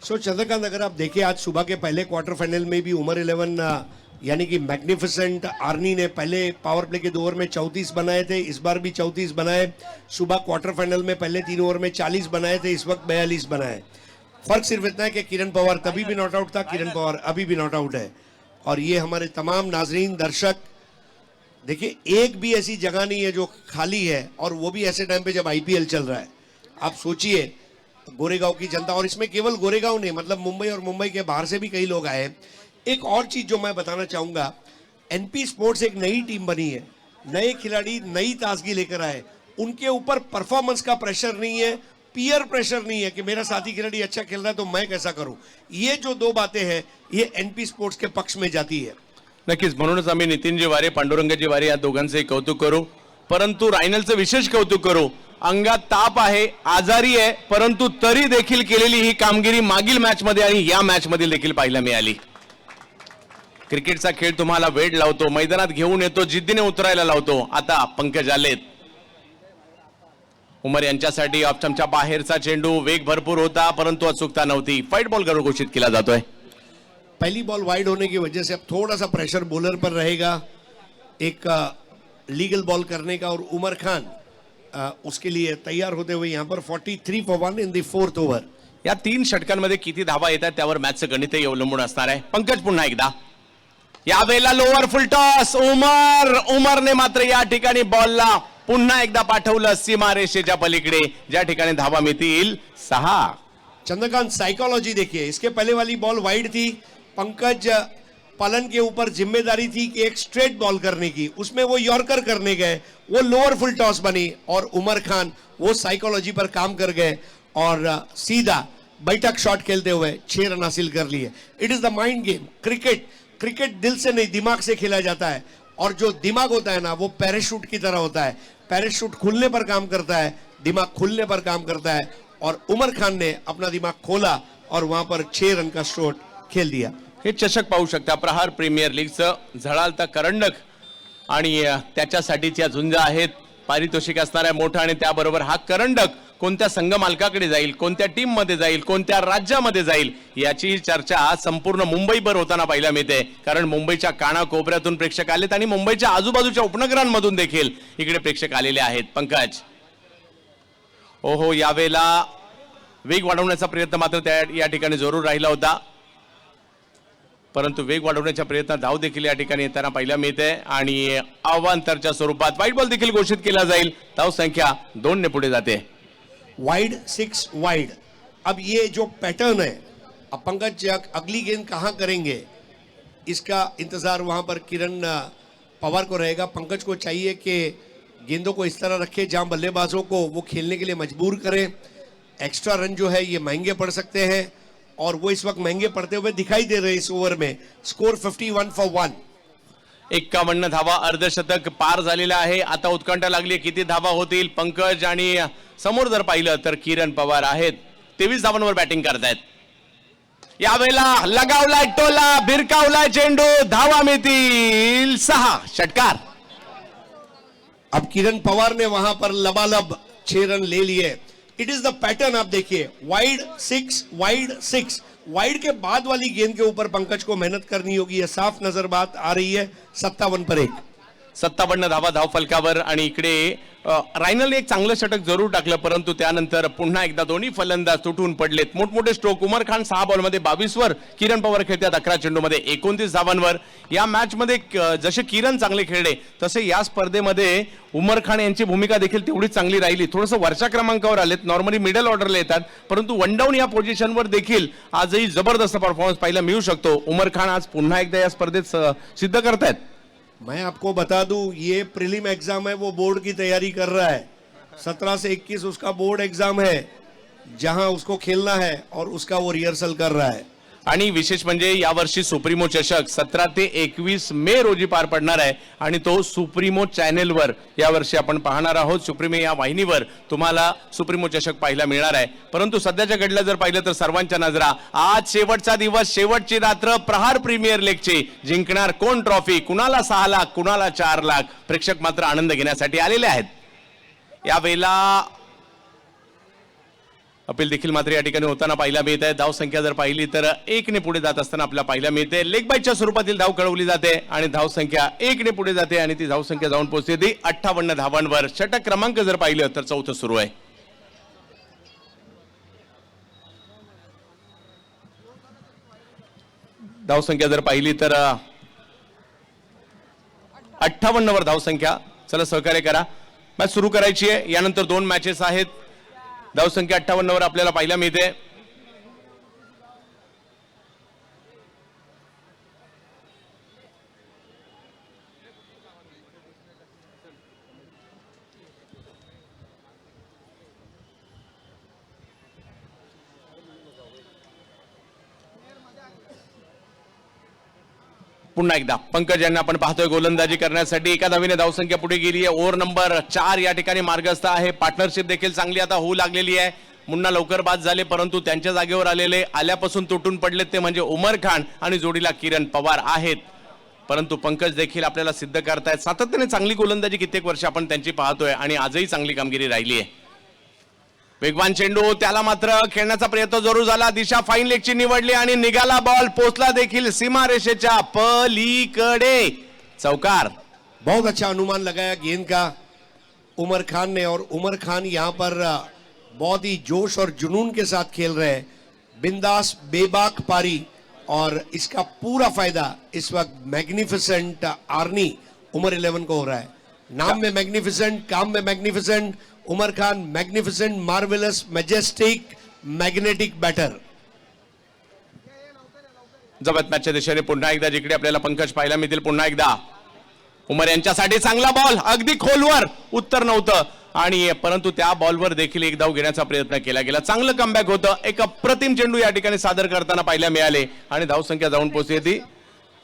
चंद्रकांत, अगर आप देखिए आज सुबह के पहले क्वार्टर फाइनल में भी उमर 11 यानी कि मैग्निफिसेंट आर्नी ने पहले पावर प्ले के 2 ओवर में 34 बनाए थे, इस बार भी 34 बनाए। सुबह क्वार्टर फाइनल में पहले 3 ओवर में 40 बनाए थे, इस वक्त 42 बनाए। फर्क सिर्फ इतना है कि किरण पवार तभी भी नॉट आउट था, किरण पवार अभी भी नॉट आउट है। और ये हमारे तमाम नाजरीन दर्शक, देखिए एक भी ऐसी जगह नहीं है जो खाली है, और वो भी ऐसे टाइम पे जब आईपीएल चल रहा है। आप सोचिए गोरेगांव की जनता, और इसमें केवल गोरेगांव नहीं, मतलब मुंबई और मुंबई के बाहर से भी कई लोग आए। एक और चीज जो मैं बताना चाहूंगा, एनपी स्पोर्ट्स एक नई टीम बनी है, नए खिलाड़ी नई ताजगी लेकर आए। उनके ऊपर परफॉर्मेंस का प्रेशर नहीं है, पीयर प्रेशर नहीं है कि मेरा साथी खिलाड़ी अच्छा खेल रहा है तो मैं कैसा करूं। ये जो दो बातें हैं ये एनपी स्पोर्ट्स के पक्ष में जाती है। नक्कीच, म्हणूनच आम्ही नितीनजी वारे, पांडुरंगजी वारे या दोघांचे कौतुक करू, परंतु रायनलचं विशेष कौतुक करू। अंगात ताप आहे, आजारी आहे, परंतु तरी देखील केलेली ही कामगिरी मागील मॅच मध्ये आणि या मॅच मध्ये देखील पाहायला मिळाली। क्रिकेटचा खेळ तुम्हाला वेळ लावतो, मैदानात घेऊन येतो, जिद्दीने उतरायला लावतो। आता पंकज आलेत, उमर यांच्यासाठी ऑप्शनच्या बाहेरचा चेंडू, वेग भरपूर होता परंतु अचूकता नव्हती। फाइट बॉल करून घोषित केला जातोय। पहली बॉल वाइड होने की वजह से अब थोड़ा सा प्रेशर बॉलर पर रहेगा एक लीगल बॉल करने का, और उमर खान उसके लिए तैयार होते हुए यहाँ पर 43 for 1 in the 4th over. या 3 षटकांमध्ये किती धावा येतात त्यावर मॅचचं गणितही अवलंबून असणार आहे। पंकज पुन्हा एकदा, यावेळेला लोअर फुल टॉस, उमरने मात्र या ठिकाणी बॉलला पुन्हा एकदा पाठवलं सीमारेषेच्या पलीकडे, ज्या ठिकाणी धावा मिळतील 6। चंद्रकांत, साइकोलॉजी देखिए, इसके पहले वाली बॉल वाइड थी, पंकज पलन के ऊपर जिम्मेदारी थी कि एक स्ट्रेट बॉल करने की, उसमें वो यॉर्कर करने गए, वो लोअर फुल टॉस बनी, और उमर खान वो साइकोलॉजी पर काम कर गए और सीधा बैठक शॉट खेलते हुए 6 रन हासिल कर लिए। It is the mind game. Cricket दिल से नहीं दिमाग से खेला जाता है, और जो दिमाग होता है ना वो पैराशूट की तरह होता है। पैराशूट खुलने पर काम करता है, दिमाग खुलने पर काम करता है, और उमर खान ने अपना दिमाग खोला और वहां पर 6 रन का शॉट खेल दिया। हे चषक पाहू शकता, प्रहार प्रीमियर लीगचं झळाळता करंडक, आणि त्याच्यासाठीच्या झुंजा आहेत। पारितोषिक असणार आहे मोठा, आणि त्याबरोबर हा करंडक कोणत्या संघ मालकाकडे जाईल, कोणत्या टीम मध्ये जाईल, कोणत्या राज्यामध्ये जाईल, याची चर्चा संपूर्ण मुंबईभर होताना पाहायला मिळते। कारण मुंबईच्या कानाकोपऱ्यातून प्रेक्षक आलेत आणि मुंबईच्या आजूबाजूच्या उपनगरांमधून देखील इकडे प्रेक्षक आलेले आहेत। पंकज, ओहो, यावेळेला वेग वाढवण्याचा प्रयत्न मात्र या ठिकाणी जरूर राहिला होता, परंतु वेग वाढवण्याच्या प्रयत्नात धाव देखील या ठिकाणी येताना पाहायला मिळते, आणि अवांतरच्या स्वरूपात व्हाईट बॉल देखील घोषित केला जाईल। धाव संख्या 2 ने पुढे जाते। Wide 6 wide. अब ये जो पैटर्न है, अब पंकज अगली गेंद कहां करेंगे इसका इंतजार वहां पर किरण पवार को रहेगा। पंकज को चाहिए कि गेंदों को इस तरह रखे जहां बल्लेबाजों को वो खेलने के लिए मजबूर करे। एक्स्ट्रा रन जो है ये महंगे पड़ सकते हैं, और वो इस वक्त महंगे पड़ते हुए दिखाई दे रहे हैं इस ओवर में। Score 51 for 1। 51 धावा, अर्धशतक पार झालेला आहे। आता उत्कंठा लागली, किती धावा होतील। पंकज आणि समोर जर पाहिलं तर किरण पवार आहेत, 23 धावांवर बॅटिंग करतायत। यावेळेला लगावलाय टोला, भिरकावलाय चेंडू, धावा मिळतील 6। षटकार। अब किरण पवार ने वहां पर लबालब 6 रन ले लिए। इट इज द पैटर्न, आप देखिए, वाइड 6 वाइड 6। वाइड के बाद वाली गेंद के ऊपर पंकज को मेहनत करनी होगी, यह साफ नजर बात आ रही है। 57 पर 1। 57 धावा धाव फलकावर, आणि इकडे रायनलने एक चांगलं षटक जरूर टाकलं, परंतु त्यानंतर पुन्हा एकदा दोन्ही फलंदाज तुटून पडलेत। मोठमोठे स्ट्रोक। उमर खान 6 बॉलमध्ये 22 वर, किरण पवार खेळतात 11 चेंडूमध्ये 29 धावांवर। या मॅच मध्ये जसे किरण चांगले खेळले तसे या स्पर्धेमध्ये उमर खान यांची भूमिका देखील तेवढीच चांगली राहिली। थोडंसं वरच्या क्रमांकावर आलेत, नॉर्मली मिडल ऑर्डरला येतात, परंतु वन डाऊन या पोझिशनवर देखील आजही जबरदस्त परफॉर्मन्स पाहायला मिळू शकतो। उमर खान आज पुन्हा एकदा या स्पर्धेत सिद्ध करतायत। मैं आपको बता दूं, ये प्रीलिम एग्जाम है, वो बोर्ड की तैयारी कर रहा है। 17 से 21 उसका बोर्ड एग्जाम है, जहां उसको खेलना है, और उसका वो रिहर्सल कर रहा है। आणि विशेष म्हणजे यावर्षी सुप्रीमो चषक 17 ते 21 मे रोजी पार पडणार आहे, आणि तो सुप्रीमो चॅनेलवर यावर्षी आपण पाहणार आहोत। सुप्रीमो या वाहिनीवर तुम्हाला सुप्रीमो चषक पाहायला मिळणार आहे। परंतु सध्याच्या घडीला जर पाहिलं तर सर्वांच्या नजरा आज शेवटचा दिवस, शेवटची रात्र, प्रहार प्रीमियर लीगची। जिंकणार कोण ट्रॉफी, कुणाला 6 लाख, कुणाला 4 लाख। प्रेक्षक मात्र आनंद घेण्यासाठी आलेले आहेत। यावेळेला अपील देखील मात्र या ठिकाणी होताना पाहायला मिळत आहे. धाव संख्या जर पाहिली तर 1 पुढे जात असताना आपल्याला पाहायला मिळते. लेग बाईच्या स्वरूपातील धाव कळवली जाते आणि धाव संख्या 1 पुढे जाते आणि ती धाव संख्या जाऊन पोहोचते ती 58 धावांवर. षटक क्रमांक जर पाहिलं तर 4थं सुरू आहे. धाव संख्या जर पाहिली तर 58 वर धाव संख्या. चला सहकार्य करा, मॅच सुरू करायची आहे. यानंतर 2 मॅचेस आहेत. धाव संख्या 58 वर आपल्याला पाहायला मिळते. पुन्हा एकदा पंकज यांना आपण पाहतोय गोलंदाजी करण्यासाठी. एका धावेने धावसंख्या पुढे गेली आहे. ओव्हर नंबर 4 या ठिकाणी मार्गस्थ आहे. पार्टनरशिप देखील चांगली आता होऊ लागलेली आहे. मुन्ना लवकर बाद झाले, परंतु त्यांच्या जागेवर आल्यापासून तुटून पडलेत ते म्हणजे उमर खान आणि जोडीला किरण पवार आहेत. परंतु पंकज देखील आपल्याला सिद्ध करतायत. सातत्याने चांगली गोलंदाजी कित्येक वर्ष आपण त्यांची पाहतोय आणि आजही चांगली कामगिरी राहिली आहे. वेगवान चेंडू, त्याला मात्र खेळण्याचा प्रयत्न जरूर झाला. दिशा फाईन लेगची निवडली आणि निघाला बॉल. पोचला देखील सीमारेषेच्या पलीकडे. चौकार. बहुत अच्छा अनुमान लगाया गेंद का उमर खान ने, और उमर खान यहाँ पर बहुत ही जोश और जुनून के साथ खेल रहे हैं. बिंदास बेबाक पारी, और इसका पूरा फायदा इस वक्त मैग्निफिसेंट आर्नी उमर 11 को हो रहा है. नाम में मैग्निफिसेंट, काम में magnificent. Umar Khan magnificent, marvellous, majestic, magnetic batter. जबत मॅचच्या दिशेने पुन्हा एकदा जिकडे आपल्याला पंकज पाहायला मिळतील. पुन्हा एकदा उमर यांच्यासाठी चांगला बॉल, अगदी खोलवर, उत्तर नव्हतं आणि परंतु त्या बॉलवर देखील एक धाव घेण्याचा प्रयत्न केला गेला. चांगलं कमबॅक होतं. एक अप्रतिम चेंडू या ठिकाणी सादर करताना पाहायला मिळाले आणि धाव संख्या जाऊन पोहोचली ती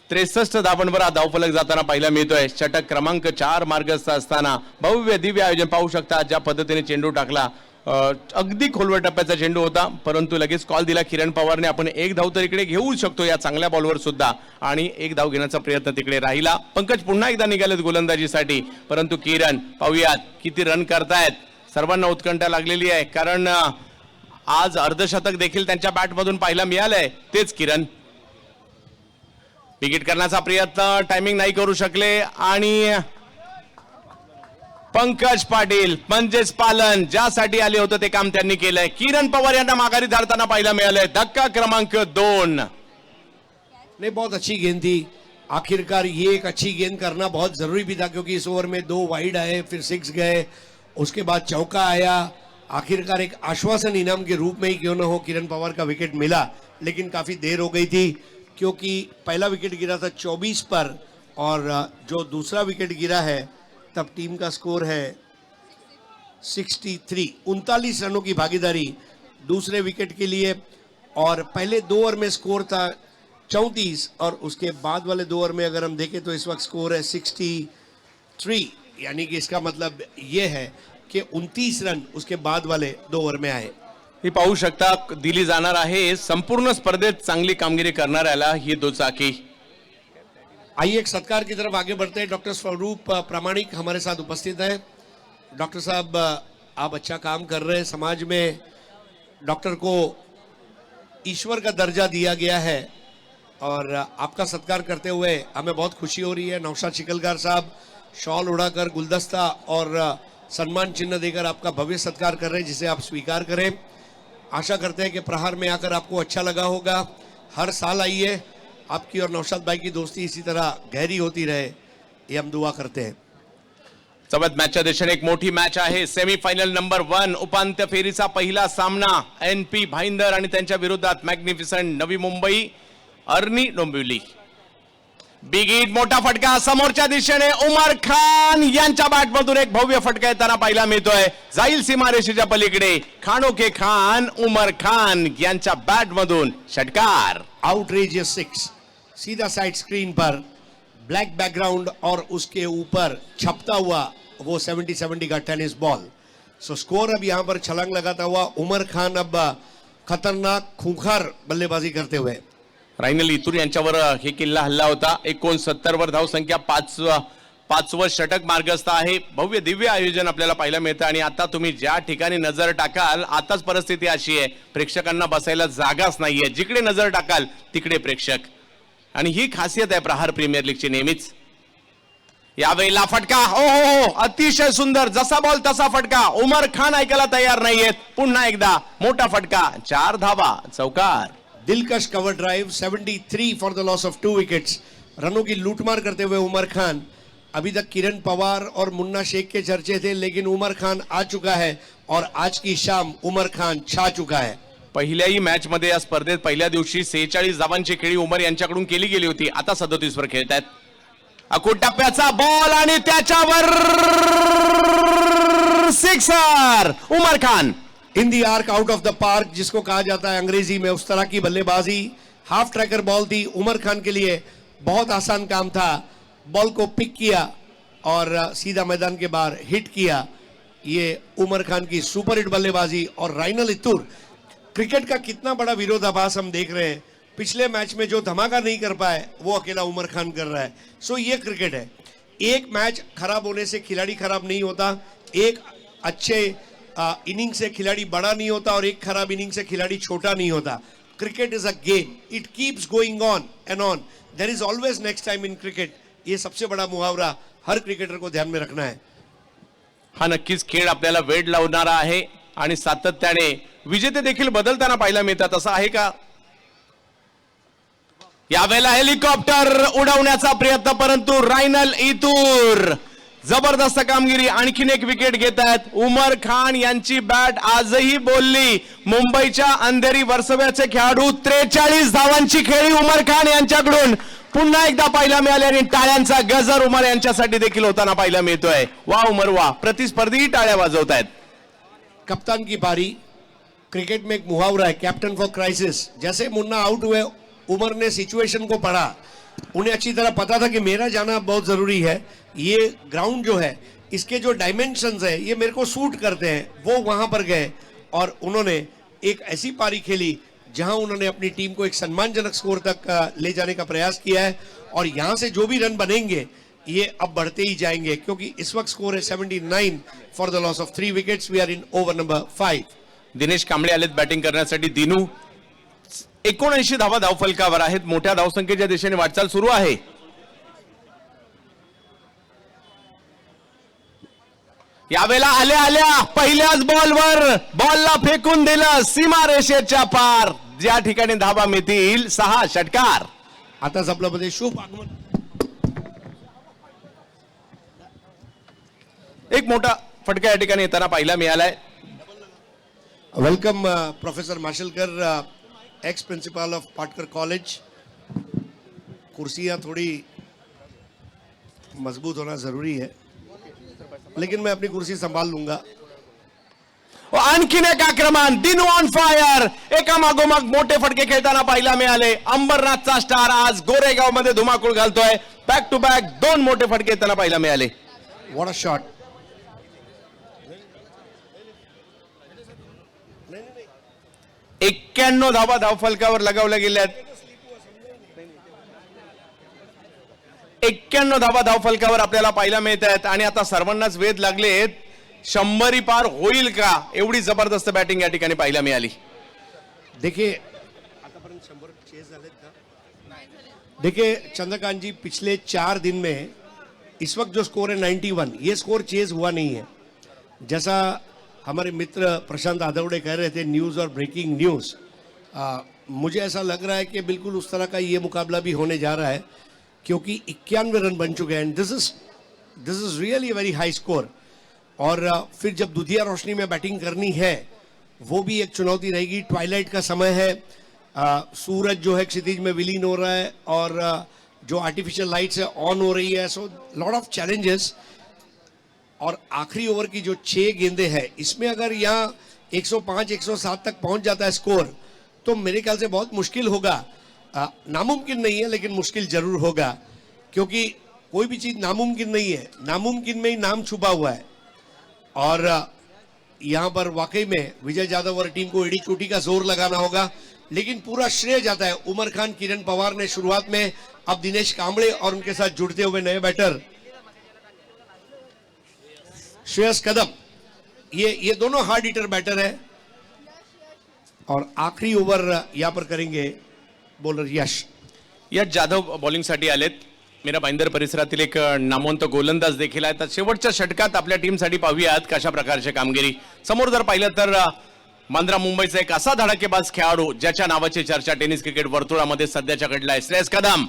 63 धावांवर हा धावफलक जाताना पाहायला मिळतोय. षटक क्रमांक 4 मार्गस्थ असताना भव्य दिव्य आयोजन पाहू शकता. ज्या पद्धतीने चेंडू टाकला, अगदी खोलवर टप्प्याचा चेंडू होता, परंतु लगेच कॉल दिला किरण पवारने. आपण एक धाव तर इकडे घेऊ शकतो या चांगल्या बॉलवर सुद्धा, आणि एक धाव घेण्याचा प्रयत्न तिकडे राहिला. पंकज पुन्हा एकदा निघालेत गोलंदाजीसाठी, परंतु किरण पाहूयात किती रन करतायत. सर्वांना उत्कंठा लागलेली आहे, कारण आज अर्धशतक देखील त्यांच्या बॅटमधून पाहायला मिळालंय. तेच किरण विकेट करण्याचा प्रयत्न, टायमिंग नाही करू शकले आणि पंकज पाटील म्हणजेच पालन ज्यासाठी आले होते ते काम त्यांनी केलंय. किरण पवार यांना माघारी धाडताना पाहायला मिळालंय. धक्का क्रमांक 2. नहीं, बहुत अच्छी गेंद थी. आखिरकार ये एक अच्छी गेंद करना बहुत जरूरी भी था, क्योंकि इस ओवर में 2 वाइड आए, फिर 6 गए, उसके बाद चौका आया. आखिरकार एक आश्वासन इनाम के रूप में ही क्यों न हो किरण पवार का विकेट मिला, लेकिन काफी देर हो गई थी, क्योंकि पहला विकेट गिरा था 24 पर, और जो दूसरा विकेट गिरा है तब टीम का स्कोर है 63. 39 रनों की भागीदारी दूसरे विकेट के लिए, और पहले 2 ओवर में स्कोर था 34, और उसके बाद वाले 2 ओवर में अगर हम देखें तो इस वक्त स्कोर है 63. यानी कि इसका मतलब ये है कि 29 रन उसके बाद वाले 2 ओवर में आए. ही पाहू शकता दिली जाणार आहे संपूर्ण स्पर्धेत चांगली कामगिरी करणाऱ्याला ही दुचाकी. आइए एक सत्कार की तरफ आगे बढ़ते हैं. डॉक्टर स्वरूप प्रामाणिक हमारे साथ उपस्थित हैं. डॉक्टर साहब, आप अच्छा काम कर रहे हैं. समाज में डॉक्टर को ईश्वर का दर्जा दिया गया है, और आपका सत्कार करते हुए हमें बहुत खुशी हो रही है. नौशाद शिकलगार साहब शॉल उड़ाकर, गुलदस्ता और सम्मान चिन्ह देकर आपका भव्य सत्कार कर रहे हैं, जिसे आप स्वीकार करें. आशा करते हैं कि प्रहार में आकर आपको अच्छा लगा होगा. हर साल आइए, आपकी और नौशाद भाई की दोस्ती इसी तरह गहरी होती रहे, ये हम दुआ करते हैं. सोबत मॅचच्या दिशेने एक मोठी मॅच आहे. सेमीफायनल नंबर 1 उपांत्य फेरीचा पहिला सामना NP भाईंदर आणि त्यांच्या विरोधात magnificent Navi Mumbai Arni Dombivli. Big hit, मोठा फटका समोरच्या दिशेने उमर खान यांच्या बॅटमधून एक भव्य फटका येताना पाहायला मिळतोय. जाईल सीमारेषेच्या पलीकडे. खानो के खान उमर खान यांच्या बॅटमधून षटकार. आउटरेजियस 6 सीधा साइड स्क्रीन पर, ब्लैक बैकग्राउंड और उसके ऊपर छपता हुआ वो 70-70 का टेनिस बॉल. सो स्कोर अब यहाँ पर छलांग लगाता हुआ उमर खान अब खतरनाक खूंखार बल्लेबाजी करते हुए. रायनल इतूर यांच्यावर हे किल्ला हल्ला होता. 69 वर धाव संख्या पाचवं षटक मार्गस्थ आहे. भव्य दिव्य आयोजन आपल्याला पाहायला मिळतं आणि आता तुम्ही ज्या ठिकाणी नजर टाकाल आताच परिस्थिती अशी आहे प्रेक्षकांना बसायला जागाच नाहीये. जिकडे नजर टाकाल तिकडे प्रेक्षक आणि ही खासियत आहे प्रहार प्रीमियर लीगची नेहमीच. यावेळेला फटका हो अतिशय सुंदर जसा बॉल तसा फटका. उमर खान ऐकायला तयार नाहीयेत. पुन्हा एकदा मोठा फटका 4 धावा चौकार. दिलकश cover drive 73 for the loss of 2 wickets. रनों की लूटमार करते हुए उमर खान. अभी तक किरण पवार और मुन्ना शेख के चर्चे थे लेकिन उमर खान आ चुका है और आज की शाम उमर खान छा चुका है. पहिल्याही मॅच मध्ये या स्पर्धेत पहिल्या दिवशी 46 धावांची खेळी उमर यांच्याकडून केली गेली होती. आता 37 वर खेळतायत. अकुट टप्प्याचा बॉल आणि त्याच्यावर sixer. Umar Khan in the arc out of the park जिसको कहा जाता है अंग्रेजी में, उस तरह की बल्लेबाजी. हाफ ट्रैकर बॉल थी उमर खान के लिए. बहुत आसान काम था. बॉल को पिक किया और सीधा मैदान के बाहर हिट किया. ये उमर खान की सुपर हिट बल्लेबाजी. और राइनल इत्तूर क्रिकेट का कितना बड़ा विरोधाभास हम देख रहे हैं. पिछले मैच में जो धमाका नहीं कर पाए वो अकेला उमर खान कर रहा है. सो ये क्रिकेट है. एक मैच खराब होने से खिलाड़ी खराब नहीं होता. एक अच्छे इनिंग से खिलाड़ी बड़ा नहीं होता और एक खराब इनिंग से खिलाड़ी छोटा नहीं होता. Cricket is a game. It keeps going on and on. There is always next time in cricket. ये सबसे बड़ा मुहावरा हर क्रिकेटर को ध्यान में रखना है. हा नक्कीच खेळ आपल्याला वेड लावणारा आहे आणि सातत्याने विजेते देखील बदलताना पाहायला मिळतात. असं आहे का? यावेळेला हेलिकॉप्टर उडवण्याचा प्रयत्न परंतु रायनल इतूर जबरदस्त कामगिरी. आणखीन एक विकेट घेत आहेत. उमर खान यांची बॅट आजही बोलली. मुंबईच्या अंधेरी वर्सव्याचे खेळाडू 43 धावांची खेळी उमर खान यांच्याकडून पुन्हा एकदा पाहायला मिळाली आणि टाळ्यांचा गजर उमर यांच्यासाठी देखील होताना पाहायला मिळतोय. वा उमर वा. प्रतिस्पर्धी टाळ्या वाजवतायत. कप्तान की पारी. क्रिकेट में एक मुहावरा है कैप्टन फॉर क्राइसिस. जैसे मुन्ना आउट हुए उमर ने सिचुएशन को पढ़ा. उन्हें अच्छी तरह पता था कि मेरा जाना बहुत जरूरी है. ये ग्राउंड जो है इसके जो डायमेंशंस है ये मेरे को सूट करते हैं. वो वहां पर गए और उन्होंने एक ऐसी पारी खेली जहां उन्होंने अपनी टीम को एक सम्मानजनक स्कोर तक ले जाने का प्रयास किया है. और यहां से जो भी रन बनेंगे ये अब बढ़ते ही जाएंगे क्योंकि इस वक्त स्कोर है 79 for the loss of 3 wickets. We are in over number 5. Dinesh Kamble आलेत बॅटिंग करण्यासाठी. दिनू 79 धावा धावफलकावर आहेत. मोठ्या धावसंख्येच्या दिशेने वाटचाल सुरू आहे. यावेळेला आल्या पहिल्याच बॉलवर बॉलला फेकून दिलं सीमारेषेच्या पार. ज्या ठिकाणी धावा मिळतील 6 षटकार. आताच आपल्यामध्ये शुभ आगमन. एक मोठा फटका या ठिकाणी येताना पाहायला मिळालाय. Welcome professor Mashelkar, ex principle of Patkar college. कुर्सियां थोड़ी मजबूत होना जरूरी है लेकिन मैं अपनी कुर्सी संभाल लूंगा. आणखीन एक आक्रमण. Dinu on fire. एका मागोमाग मोठे फटके खेळताना पाहायला मिळाले. अंबरनाथचा स्टार आज गोरेगाव मध्ये धुमाकूळ घालतोय. बॅक टू बॅक 2 मोठे फटके येताना पाहायला मिळाले. What a shot. 91 धावा धावफलकावर लगावल्या गेल्यात. 91 धावा धावफलकावर आपल्याला पाहायला मिळत आहेत आणि आता सर्वांनाच वेध लागलेत 100 पार होईल का. एवढी जबरदस्त बॅटिंग या ठिकाणी पाहायला मिळाली. देखिए आतापर्यंत 100 चेज झालेत का. देखिए चंद्रकांत जी, पिछले 4 दिन में इस वक्त जो स्कोर है 91, ये स्कोर चेज हुआ नहीं है. जैसा हमारे मित्र प्रशांत आदवड़े कह रहे थे न्यूज़ और ब्रेकिंग न्यूज़, मुझे ऐसा लग रहा है कि बिल्कुल उस तरह का ये मुकाबला भी होने जा रहा है क्योंकि 91 रन बन चुके हैं. This is really very high score. और फिर जब दुधिया रोशनी में बैटिंग करनी है वो भी एक चुनौती रहेगी. ट्वाइलाइट का समय है. सूरज जो है क्षितिज में विलीन हो रहा है और जो आर्टिफिशियल लाइट्स है ऑन हो रही है. So lot of challenges. और आखिरी ओवर की जो 6 गेंदें हैं इसमें अगर यहाँ 105 107 तक पहुंच जाता है स्कोर तो मेरे ख्याल से बहुत मुश्किल होगा. नामुमकिन नहीं है लेकिन मुश्किल जरूर होगा क्योंकि कोई भी चीज नामुमकिन नहीं है. नामुमकिन में ही नाम छुपा हुआ है. और यहाँ पर वाकई में विजय यादव और टीम को एड़ी चोटी का जोर लगाना होगा. लेकिन पूरा श्रेय जाता है उमर खान, किरण पवार ने शुरुआत में. अब दिनेश कांबळे और उनके साथ जुड़ते हुए नए बैटर श्रेयस कदम, ये दोनों हार्ड हिटर बैटर है और आखिरी ओव्हर यहाँ पर करेंगे बॉलर यश. यश जाधव बॉलिंगसाठी आलेत. मीरा भाईंदर परिसरातील एक नामवंत गोलंदाज देखील आहेत. शेवटच्या षटकात आपल्या टीमसाठी पाहूयात कशा प्रकारची कामगिरी. समोर जर पाहिलं तर बांद्रा मुंबईचा एक असा धडाकेबाज खेळाडू ज्याच्या नावाची चर्चा टेनिस क्रिकेट वर्तुळामध्ये सध्याच्या घडलाय, श्रेयस कदम.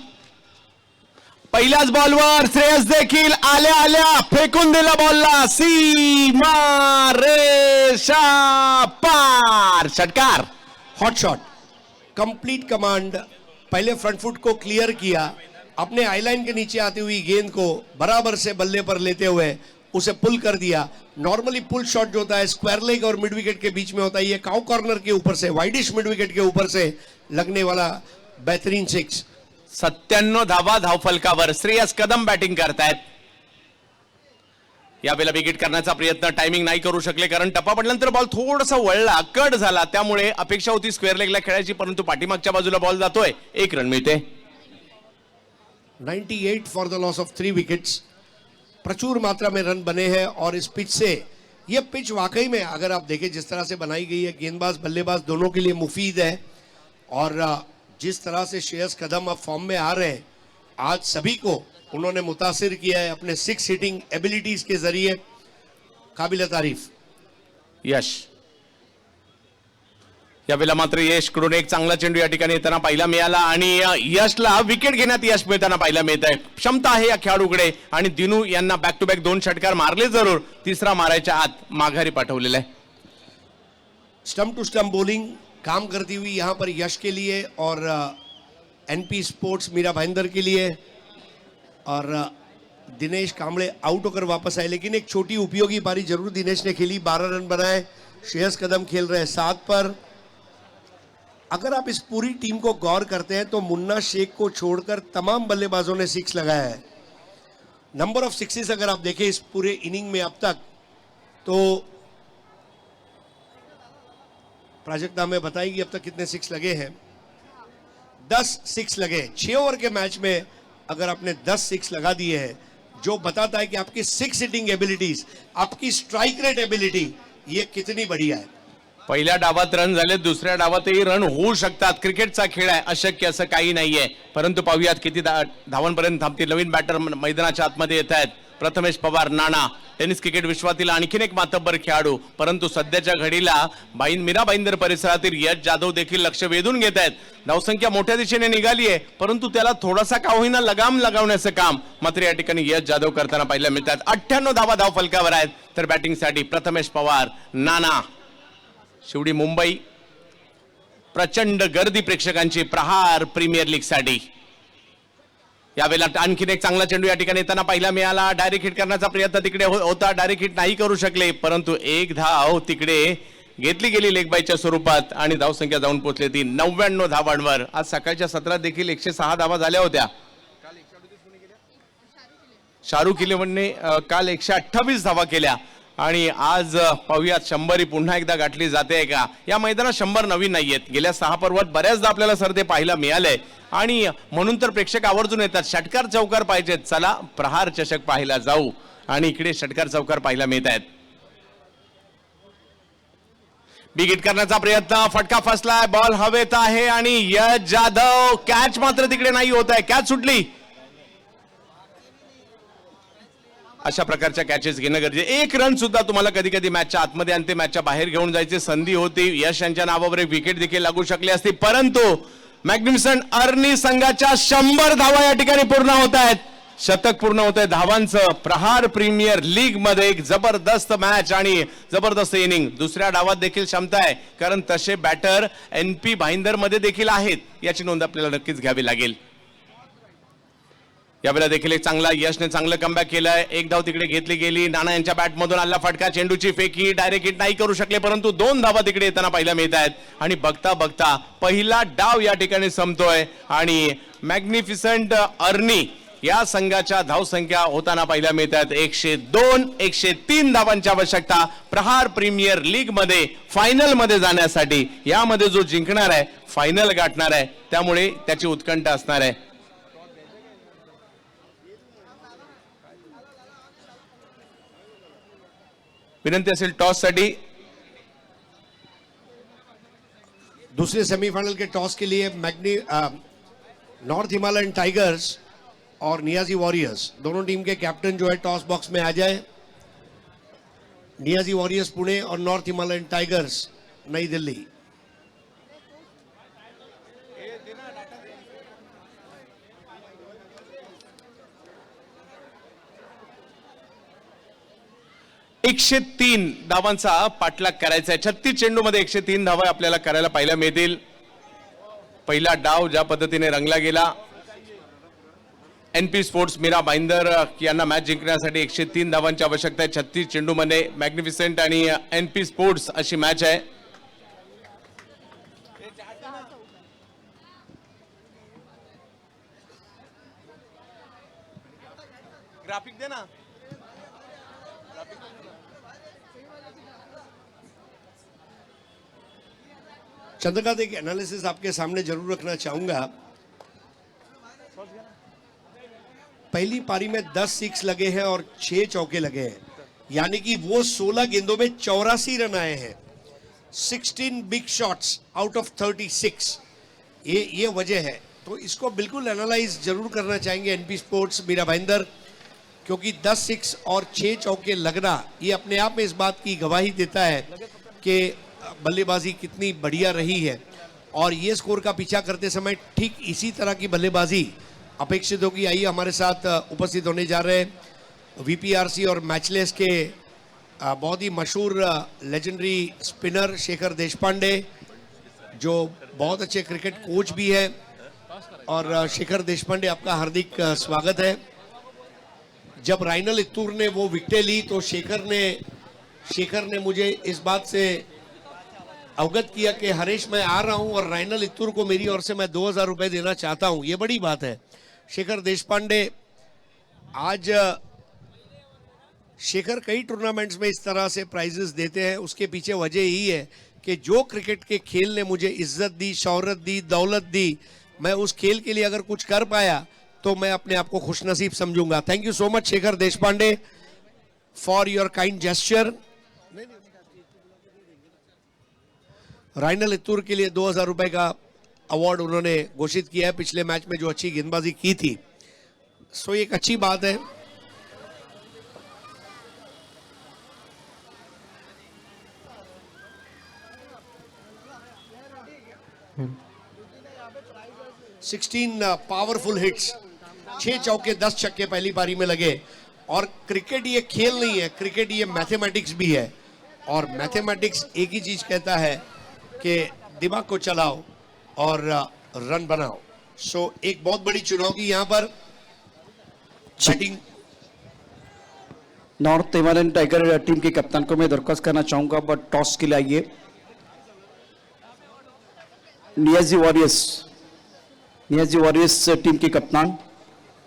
पहिल्याच बॉलवर श्रेयस देखील आल्या आल्या फेकून दिला बॉलला, सीमा रेषा पार, षटकार. Hot shot, complete command. पहले फ्रंट फुट को क्लियर किया, अपने आईलाइन के नीचे आती हुई गेंद को बराबर से बल्ले पर लेते हुए उसे पुल कर दिया. नॉर्मली पुल शॉट जो होता है स्क्वायर लेग और मिड विकेट के बीच में होता है, ये काउ कॉर्नर के ऊपर से वाइडिश मिड विकेट के ऊपर से लगने वाला बेहतरीन सिक्स. 97 धावा धावफलकावर श्रेयस कदम बॅटिंग करतायत. यावेळेला विकेट करण्याचा प्रयत्न टायमिंग नाही करू शकले, कारण टप्पा पडल्यानंतर बॉल थोडासा वळला, कट झाला. त्यामुळे अपेक्षा होती स्क्वेअर लेगला खेळायची, परंतु पाठीमागच्या बाजूला बॉल जातोय. 1 रन मिळते. 98 for the loss of 3 wickets. प्रचुर मात्रा में रन बने हैं और इस पिच से, ये पिच वाकई में अगर आप देखें जिस तरह से बनाई गई है, गेंदबाज बल्लेबाज दोनों के लिए मुफीद है. और जिस तरह से श्रेयस कदम अब फॉर्म में आ रहे हैं, आज सभी को उन्होंने मुतासिर किया है अपने 6 हिटिंग एबिलिटीज के जरिए. काबिल तारीफ. यश यावेळेला मात्र यशकडून एक चांगला चेंडू या ठिकाणी येताना पाहायला मिळाला आणि यशला विकेट घेण्यात यश मिळताना पाहायला मिळत आहे. क्षमता आहे या खेळाडूकडे आणि दिनू यांना बॅक टू बॅक 2 षटकार मारले, जरूर तिसरा मारायच्या आत माघारी पाठवलेला आहे. स्टंप टू स्टंप बॉलिंग काम करती हुई यहाँ पर यश के लिए और एनपी स्पोर्ट्स मीरा भाईंदर के लिए. और दिनेश कांबळे आउट होकर वापस आए, लेकिन एक छोटी उपयोगी पारी जरूर दिनेश ने खेली. 12 रन बनाए. श्रेयस कदम खेल रहे 7 पर. अगर आप इस पूरी टीम को गौर करते हैं तो मुन्ना शेख को छोड़कर तमाम बल्लेबाजों ने 6 लगाया है. नंबर ऑफ सिक्सेस अगर आप देखें इस पूरे इनिंग में अब तक, तो प्राजक्ता हमें बताएगी अब तक कितने 6 लगे हैं. 10 6 लगे 6 ओवर के मैच में. अगर आपने 10 6 लगा दिए हैं, जो बताता है कि आपकी 6 हिटिंग एबिलिटीज, आपकी स्ट्राइक रेट एबिलिटी ये कितनी बढ़िया है. पहिल्या डावात रन झाले, दुसऱ्या डावातही रन होऊ शकतात. क्रिकेटचा खेळ आहे, अशक्य असं काही नाहीये. परंतु पाहूयात किती धावांपर्यंत थांबतील. नवीन बॅटर मैदानाच्या आतमध्ये येत आहेत. प्रथमेश पवार, नाना, टेनिस क्रिकेट विश्वातील आणखीन एक मातब्बर खेळाडू. परंतु सध्याच्या घडीला मीरा भाईंदर परिसरातील यश जाधव देखील लक्ष वेधून घेत आहेत. धावसंख्या मोठ्या दिशेने निघाली आहे, परंतु त्याला थोडासा का होईना लगाम लगावण्याचं काम मात्र या ठिकाणी यश जाधव करताना पाहायला मिळतात. 98 धावा धावफलकावर आहेत. तर बॅटिंगसाठी प्रथमेश पवार, नाना. शेवटी मुंबई प्रचंड गर्दी प्रेक्षकांची प्रहार प्रीमियर लीग साठी. यावेळेला आणखीन एक चांगला चेंडू या ठिकाणी येताना पाहायला मिळाला. डायरेक्ट हिट करण्याचा प्रयत्न तिकडे होता, डायरेक्ट हिट नाही करू शकले, परंतु एक धाव तिकडे घेतली गेली लेग बायच्या स्वरूपात आणि धावसंख्या जाऊन पोहोचली ती 99 धावांवर. आज सकाळच्या सत्रात देखील 106 धावा झाल्या होत्या. शाहरुख इलेव्हनने काल 128 धावा केल्या आणि आज पाहूयात 100 पुन्हा एकदा गाठली जाते का. या मैदानात 100 नवीन नाहीयेत. गेल्या 6 पर्वात बऱ्याचदा आपल्याला सरते पाहायला मिळालंय आणि म्हणून तर प्रेक्षक आवर्जून येतात. षटकार चौकार पाहिजेत, चला प्रहार चषक पाहायला जाऊ. आणि इकडे षटकार चौकार पाहायला मिळत आहेत. बिग हिट करण्याचा प्रयत्न, फटका फसलाय, बॉल हवेत आहे आणि यश जाधव, कॅच मात्र तिकडे नाही होत आहे. कॅच सुटली. अशा प्रकारच्या कॅचेस घेणं गरजेचं. 1 रन सुद्धा तुम्हाला कधी कधी मॅचच्या आतमध्ये आणि ते मॅचच्या बाहेर घेऊन जायची संधी होती. यश यांच्या नावावर एक विकेट देखील लागू शकली असती, परंतु मॅग्निफिसंट अर्नी संघाच्या 100 धावा या ठिकाणी पूर्ण होत आहेत. शतक पूर्ण होत आहे धावांचं. प्रहार प्रीमियर लीग मध्ये एक जबरदस्त मॅच आणि जबरदस्त इनिंग. दुसऱ्या डावात देखील क्षमता आहे, कारण तसे बॅटर एनपी भाईंदर मध्ये देखील आहेत. याची नोंद आपल्याला नक्कीच घ्यावी लागेल. यावेळेला देखील एक चांगला यशने चांगलं कमबॅक केलंय. एक धाव तिकडे घेतली गेली. नाना यांच्या बॅटमधून आला फटका, चेंडूची फेकी, डायरेक्ट हिट नाही करू शकले, परंतु 2 धावा तिकडे येताना पाहायला मिळत आहेत. आणि बघता बघता पहिला डाव या ठिकाणी संपतोय आणि मॅग्निफिसंट अर्नी या संघाच्या धावसंख्या होताना पाहायला मिळत आहेत 102 103 धावांची आवश्यकता प्रहार प्रीमियर लीग मध्ये फायनल मध्ये जाण्यासाठी. यामध्ये जो जिंकणार आहे फायनल गाठणार आहे, त्यामुळे त्याची उत्कंठा असणार आहे. विनंती असेल टॉस साठी. दूसरे सेमीफाइनल के टॉस के लिए नॉर्थ हिमालयन टाइगर्स और नियाजी वॉरियर्स दोनों टीम के कैप्टन जो है टॉस बॉक्स में आ जाए. नियाजी वॉरियर्स पुणे और नॉर्थ हिमालयन टाइगर्स नई दिल्ली. एकशे 3 धावांचा पाठलाग करायचा आहे. 36 चेंडूमध्ये 103 धावा आपल्याला करायला पाहायला मिळतील. पहिला डाव ज्या पद्धतीने रंगला गेला, एनपी स्पोर्ट्स मीरा भाईंदर यांना मॅच जिंकण्यासाठी 103 धावांची आवश्यकता आहे. 36 चेंडूमध्ये मॅग्निफिसेंट आणि एनपी स्पोर्ट्स अशी मॅच आहे. ग्राफिक दे ना. चंद्रकांत, एक एनालिसिस आपके सामने जरूर रखना चाहूंगा. पहली पारी में 10 सिक्स लगे हैं और 6 चौके लगे हैं, यानी कि वो 16 गेंदों में 84 रन आए हैं. 16 बिग शॉट्स आउट ऑफ 36. ये वजह है. तो इसको बिल्कुल एनालाइज जरूर करना चाहेंगे एनपी स्पोर्ट्स मीरा भाईंदर, क्योंकि 10 सिक्स और 6 चौके लगना ये अपने आप में इस बात की गवाही देता है कि बल्लेबाजी कितनी बढ़िया रही है. और ये स्कोर का पीछा करते समय ठीक इसी तरह की बल्लेबाजी अपेक्षित होगी. आइए हमारे साथ उपस्थित होने जा रहे वीपीआरसी और मैचलेस के बहुत ही मशहूर लेजेंडरी स्पिनर शेखर देशपांडे, जो बहुत अच्छे क्रिकेट कोच भी है. और शेखर देशपांडे, आपका हार्दिक स्वागत है. जब राइनल इत्तूर ने वो विकेटें ली तो शेखर ने मुझे इस बात से अवगत किया कि हरीश, मैं आ रहा हूं और राइनल इत्तूर को मेरी ओर से मैं 2000 रुपए देना चाहता हूं. ये बड़ी बात है. शेखर देशपांडे, आज शेखर कई टूर्नामेंट्स में इस तरह से प्राइजेस देते हैं. उसके पीछे वजह यही है कि जो क्रिकेट के खेल ने मुझे इज्जत दी, शौहरत दी, दौलत दी, मैं उस खेल के लिए अगर कुछ कर पाया तो मैं अपने आप को खुशनसीब समझूंगा. Thank you so much Shekhar Deshpande for your kind gesture. Rinal Ittur के लिए 2000 रुपए का अवार्ड उन्होंने घोषित किया है पिछले मैच में जो अच्छी गेंदबाजी की थी. सो एक अच्छी बात है. सिक्सटीन पावरफुल हिट्स, 6 चौके 10 छक्के पहली पारी में लगे. और क्रिकेट ये खेल नहीं है, क्रिकेट ये मैथमेटिक्स भी है. और मैथमेटिक्स एक ही चीज कहता है कि दिमाग को चलाओ और रन बनाओ. सो एक बहुत बड़ी चुनौती यहां पर batting. North Himalayan tiger team के कप्तान को मैं दरख्वास्त करना चाहूंगा, बट टॉस के लिए आइए. नियाजी वॉरियर्स टीम के कप्तान,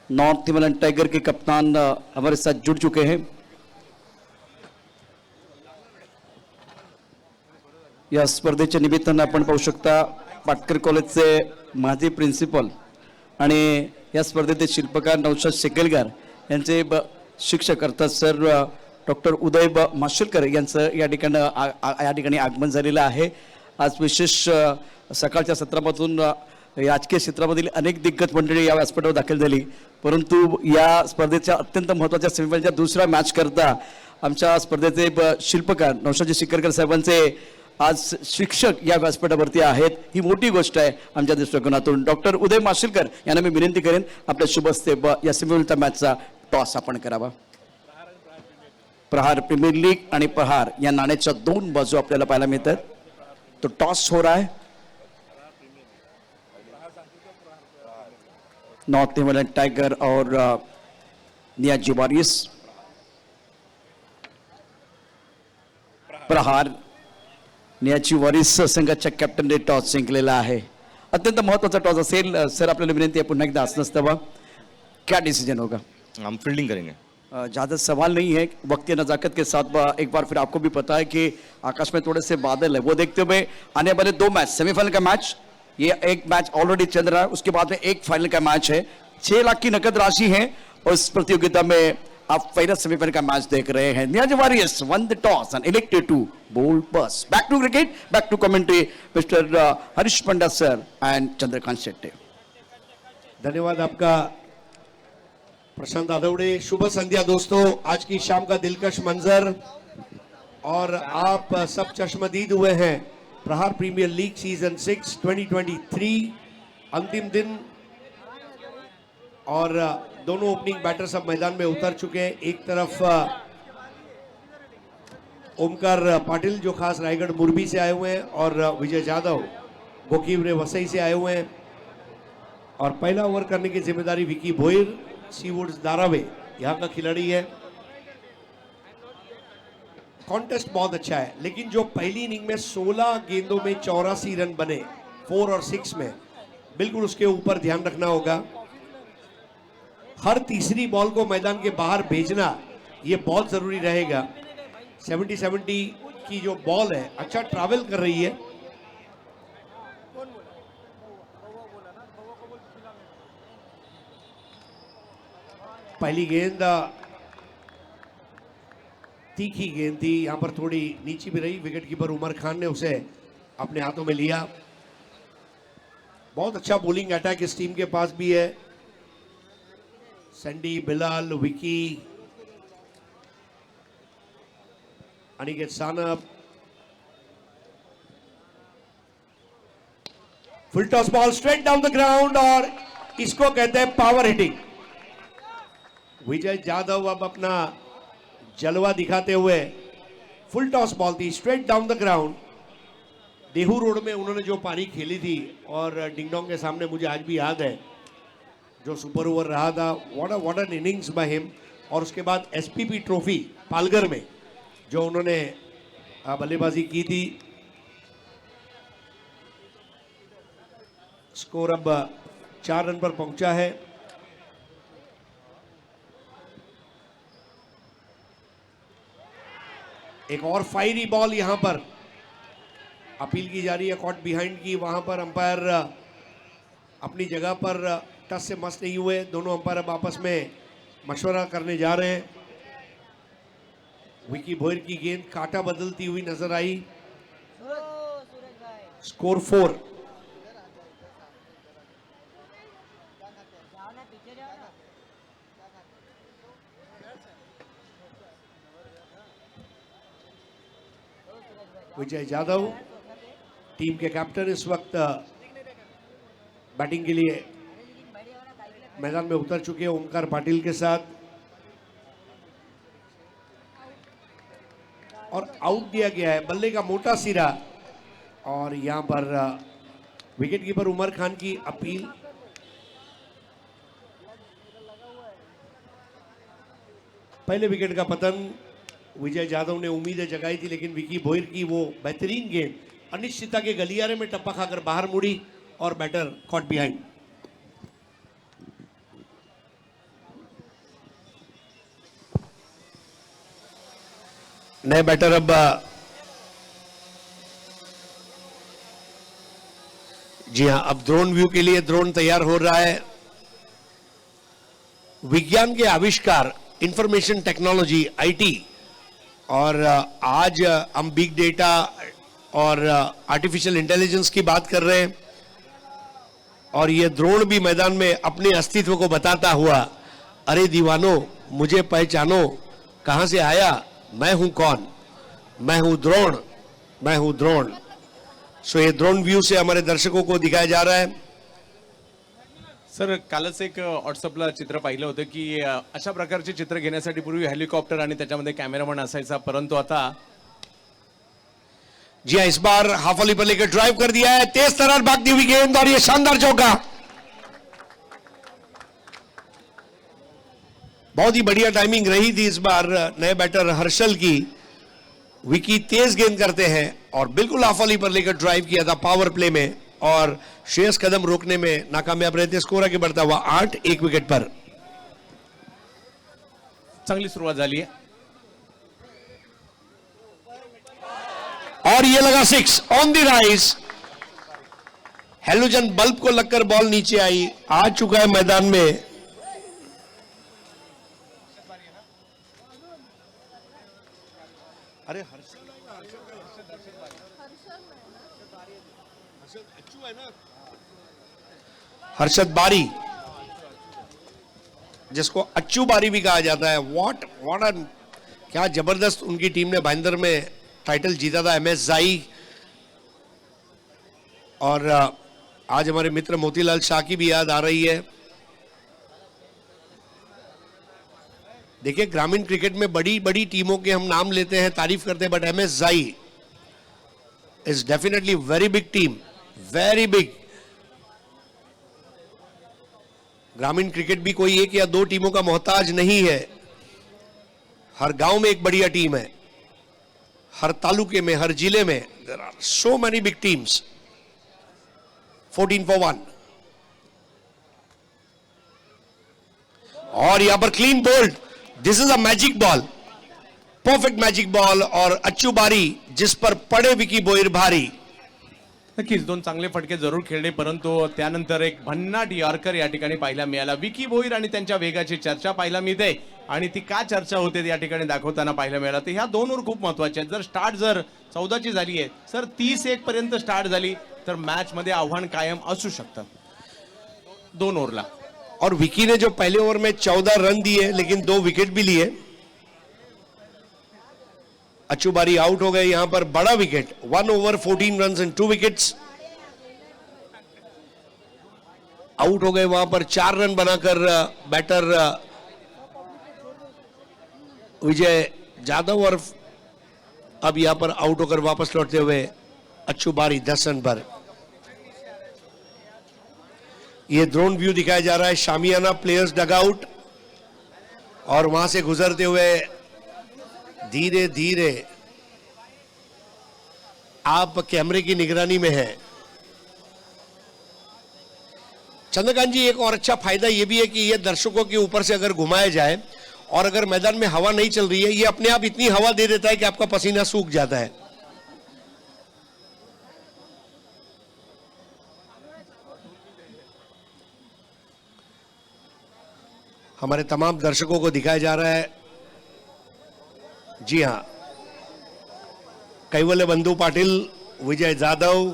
नॉर्थ हिमालयन टाइगर के कप्तान हमारे साथ जुड़ चुके हैं. या स्पर्धेच्या निमित्तानं आपण पाहू शकता पाटकर कॉलेजचे माजी प्रिन्सिपल आणि या स्पर्धेचे शिल्पकार नौशाद शेकेलकर यांचे शिक्षक अर्थात सर डॉक्टर उदय माशेलकर यांचं या ठिकाणी आगमन झालेलं आहे. आज विशेष सकाळच्या सत्रामधून राजकीय क्षेत्रामधील अनेक दिग्गज मंडळी या व्यासपीठावर दाखल झाली, परंतु या स्पर्धेच्या अत्यंत महत्त्वाच्या सेमीफायनलच्या दुसऱ्या मॅच करता आमच्या स्पर्धेचे शिल्पकार नौशाद शेकेलकर साहेबांचे आज शिक्षक या व्यासपीठावरती आहेत. ही मोठी गोष्ट आहे आमच्या दृष्टिकोनातून. डॉक्टर उदय माशेलकर यांना मी विनंती करेन आपल्या शुभ हस्ते या सेमीफायनलच्या मॅचचा टॉस आपण करावा. प्रहार प्रीमियर लीग आणि प्रहार या नाण्याच्या 2 बाजू आपल्याला पाहायला मिळतात. तो टॉस हो रहा है. नॉर्थ हिमालयन टाइगर और नियाजी वॉरियर्स. प्रहार नियाजी वॉरियर्स संघाच्या कॅप्टनने टॉस जिंकलेला आहे. अत्यंत महत्त्वाचा टॉस असेल. सर आपल्याला विनंती आहे पुन्हा एकदा असं क्या डिसीजन होगा? हम फील्डिंग करेंगे. ज़्यादा सवाल नहीं है. वक्त नज़ाकत के साथ एक बार फिर आपको भी पता है कि आकाश में थोड़े से बादल है, वो देखते हुए आने वाले 2 मैच, सेमीफाइनल का मैच, ये एक मैच ऑलरेडी चल रहा है, उसके बाद में एक फाइनल का मैच है. 6 लाख की नकद राशि है और इस प्रतियोगिता में आप पहिला सेमीफाइनल का मैच देख रहे हैं। News warriors won the toss and elected to bowl first. Back to cricket, back to commentary mister Harish Panda sir and Chandrakant Shetty. धन्यवाद आपका प्रशांत आदवड़े। शुभ संध्या दोस्तों, आज की शाम का दिलकश मंजर और आप सब चश्मदीद हुए हैं प्रहार प्रीमियर लीग सीजन 6 2023 अंतिम दिन, और दोनों ओपनिंग बैटर्स अब मैदान में उतर चुके हैं। एक तरफ ओमकार पाटिल जो खास रायगढ़ मुरबी से आए हुए हैं, और विजय जाधव गोकीवरे वसई से आए हुए हैं, और पहला ओवर करने की जिम्मेदारी विकी भोईर सीवुड्स धारावे यहाँ का खिलाड़ी है। कॉन्टेस्ट बहुत अच्छा है, लेकिन जो पहली इनिंग में 16 गेंदों में 84 रन बने 4 और 6 में, बिल्कुल उसके ऊपर ध्यान रखना होगा। हर तीसरी बॉल को मैदान के बाहर भेजना ये बहुत जरूरी रहेगा। 70-70 की जो बॉल है अच्छा ट्रैवल कर रही है। पहली गेंद तीखी गेंद थी, यहां पर थोड़ी नीची भी रही। विकेट कीपर उमर खान ने उसे अपने हाथों में लिया। बहुत अच्छा बॉलिंग अटैक इस टीम के पास भी है। Sandy, Bilal, Vicky, Aniket Sanap, full toss ball straight down the ground, और इसको कहते हैं पावर हिटिंग। विजय जाधव अब अपना जलवा दिखाते हुए, फुल टॉस बॉल थी straight down the ground. Dehu road में उन्होंने जो पारी खेली थी और डिंगडोंग के सामने, मुझे आज भी याद है जो सुपर ओवर रहा था, what an innings by him. और उसके बाद एसपीपी ट्रॉफी पालघर में जो उन्होंने बल्लेबाजी की थी। स्कोर अब 4 रन पर पहुंचा है। एक और फायरी बॉल यहां पर अपील की जा रही है कॉट बिहाइंड की। वहां पर अंपायर अपनी जगह पर टच से मस नहीं हुए। दोनों अंपायर अब आपस में मशवरा करने जा रहे हैं। विकी भोईर की गेंद कांटा बदलती हुई नजर आई। स्कोर 4। विजय जाधव टीम के कैप्टन इस वक्त बैटिंग के लिए मैदान में उतर चुके हैं ओमकार पाटिल के साथ, और आउट दिया गया है बल्ले का मोटा सिरा। और यहां पर विकेट कीपर उमर खान की अपील। पहले विकेट का पतन विजय जाधव ने उम्मीदें जगाई थी, लेकिन विकी भोईर की वो बेहतरीन गेंद अनिश्चितता के गलियारे में टप्पा खाकर बाहर मुड़ी और बैटर कॉट बिहाइंड। नए बैटर अब जी हां, अब ड्रोन व्यू के लिए ड्रोन तैयार हो रहा है। विज्ञान के आविष्कार, इंफॉर्मेशन टेक्नोलॉजी, आईटी, और आज हम बिग डेटा और आर्टिफिशियल इंटेलिजेंस की बात कर रहे हैं, और ये ड्रोन भी मैदान में अपने अस्तित्व को बताता हुआ, अरे दीवानो मुझे पहचानो, कहां से आया, मैं हूं कौन, मैं हूं द्रोण, मैं हूं द्रोण। सो ये ड्रोन व्यू से हमारे दर्शकों को दिखाया जा रहा है। सर, कालच एक व्हॉट्सअपला चित्र पाहिलं होतं की अशा प्रकारचे चित्र घेण्यासाठी पूर्वी हेलिकॉप्टर आणि त्याच्यामध्ये कॅमेरामन असायचा, परंतु आता जी हां, इस बार हाफ वॉली पर लेकर ड्राइव कर दिया है, तेज तर्रार भागती हुई गेंद, और ये शानदार चौका। बहुत ही बढ़िया टाइमिंग रही थी इस बार नए बैटर हर्षल की। विकी तेज गेंद करते हैं और बिल्कुल हाफ वॉली पर लेकर ड्राइव किया था पावर प्ले में, और श्रेयस कदम रोकने में नाकामयाब रहते। स्कोर आगे बढ़ता हुआ 8, 1 विकेट पर। चांगली सुरुवात झाली आहे। और ये लगा 6 on the rise. Halogen bulb को लगकर बॉल नीचे आई, आ चुका है मैदान में अरे हर्षद बारी, जिसको अच्छू बारी भी कहा जाता है। व्हाट व्हाट क्या जबरदस्त उनकी टीम ने भाईंदर में टाइटल जीता था, MS जाई। और आज हमारे मित्र मोतीलाल शाह की भी याद आ रही है। देखिए, ग्रामीण क्रिकेट में बड़ी बड़ी टीमों के हम नाम लेते हैं, तारीफ करते हैं, बट MS जाई is definitely very big team, very big. ग्रामीण क्रिकेट भी कोई एक या दो टीमों का मोहताज नहीं है। हर गांव में एक बढ़िया टीम है, हर तालुके में, हर जिले में। There are so many big teams. 14 for 1 और यहां पर clean bowled. This is a magic ball, perfect magic ball. और अच्छू बारी जिस पर पड़े विकी बोईर भारी। नक्कीच दोन चांगले फटके जरूर खेळले, परंतु त्यानंतर एक भन्नाट यॉर्कर या ठिकाणी पाहायला मिळाला। विकी भोईर आणि त्यांच्या वेगाची चर्चा पाहायला मिळते आणि ती का चर्चा होते या ठिकाणी दाखवताना पाहायला मिळाला। तर ह्या दोन ओव्हर खूप महत्वाच्या आहेत। जर स्टार्ट जर 14 ची झाली आहे, सर 30-1 पर्यंत स्टार्ट झाली तर मॅच मध्ये आव्हान कायम असू शकतं 2 ओव्हरला। और विकी ने जो पहले ओवर में 14 रन दिए, लेकिन 2 विकेट भी लिए। अच्छू बारी आउट हो गए यहां पर, बड़ा wicket. 1 over 14 run and 2 wickets. Out हो गए वहां पर 4 रन बनाकर बैटर विजय जाधव। और अब यहां पर आउट होकर वापस लौटते हुए अच्छू बारी 10 रन पर। यह ड्रोन व्यू दिखाया जा रहा है शामियाना प्लेयर्स डगआउट, और वहां से गुजरते हुए धीरे धीरे आप कैमरे की निगरानी में हैं। चंद्रकांत जी, एक और अच्छा फायदा यह भी है कि यह दर्शकों के ऊपर से अगर घुमाया जाए और अगर मैदान में हवा नहीं चल रही है, यह अपने आप इतनी हवा दे देता है कि आपका पसीना सूख जाता है। हमारे तमाम दर्शकों को दिखाया जा रहा है, जी हां, कैवल्य बंधु पाटिल, विजय जाधव,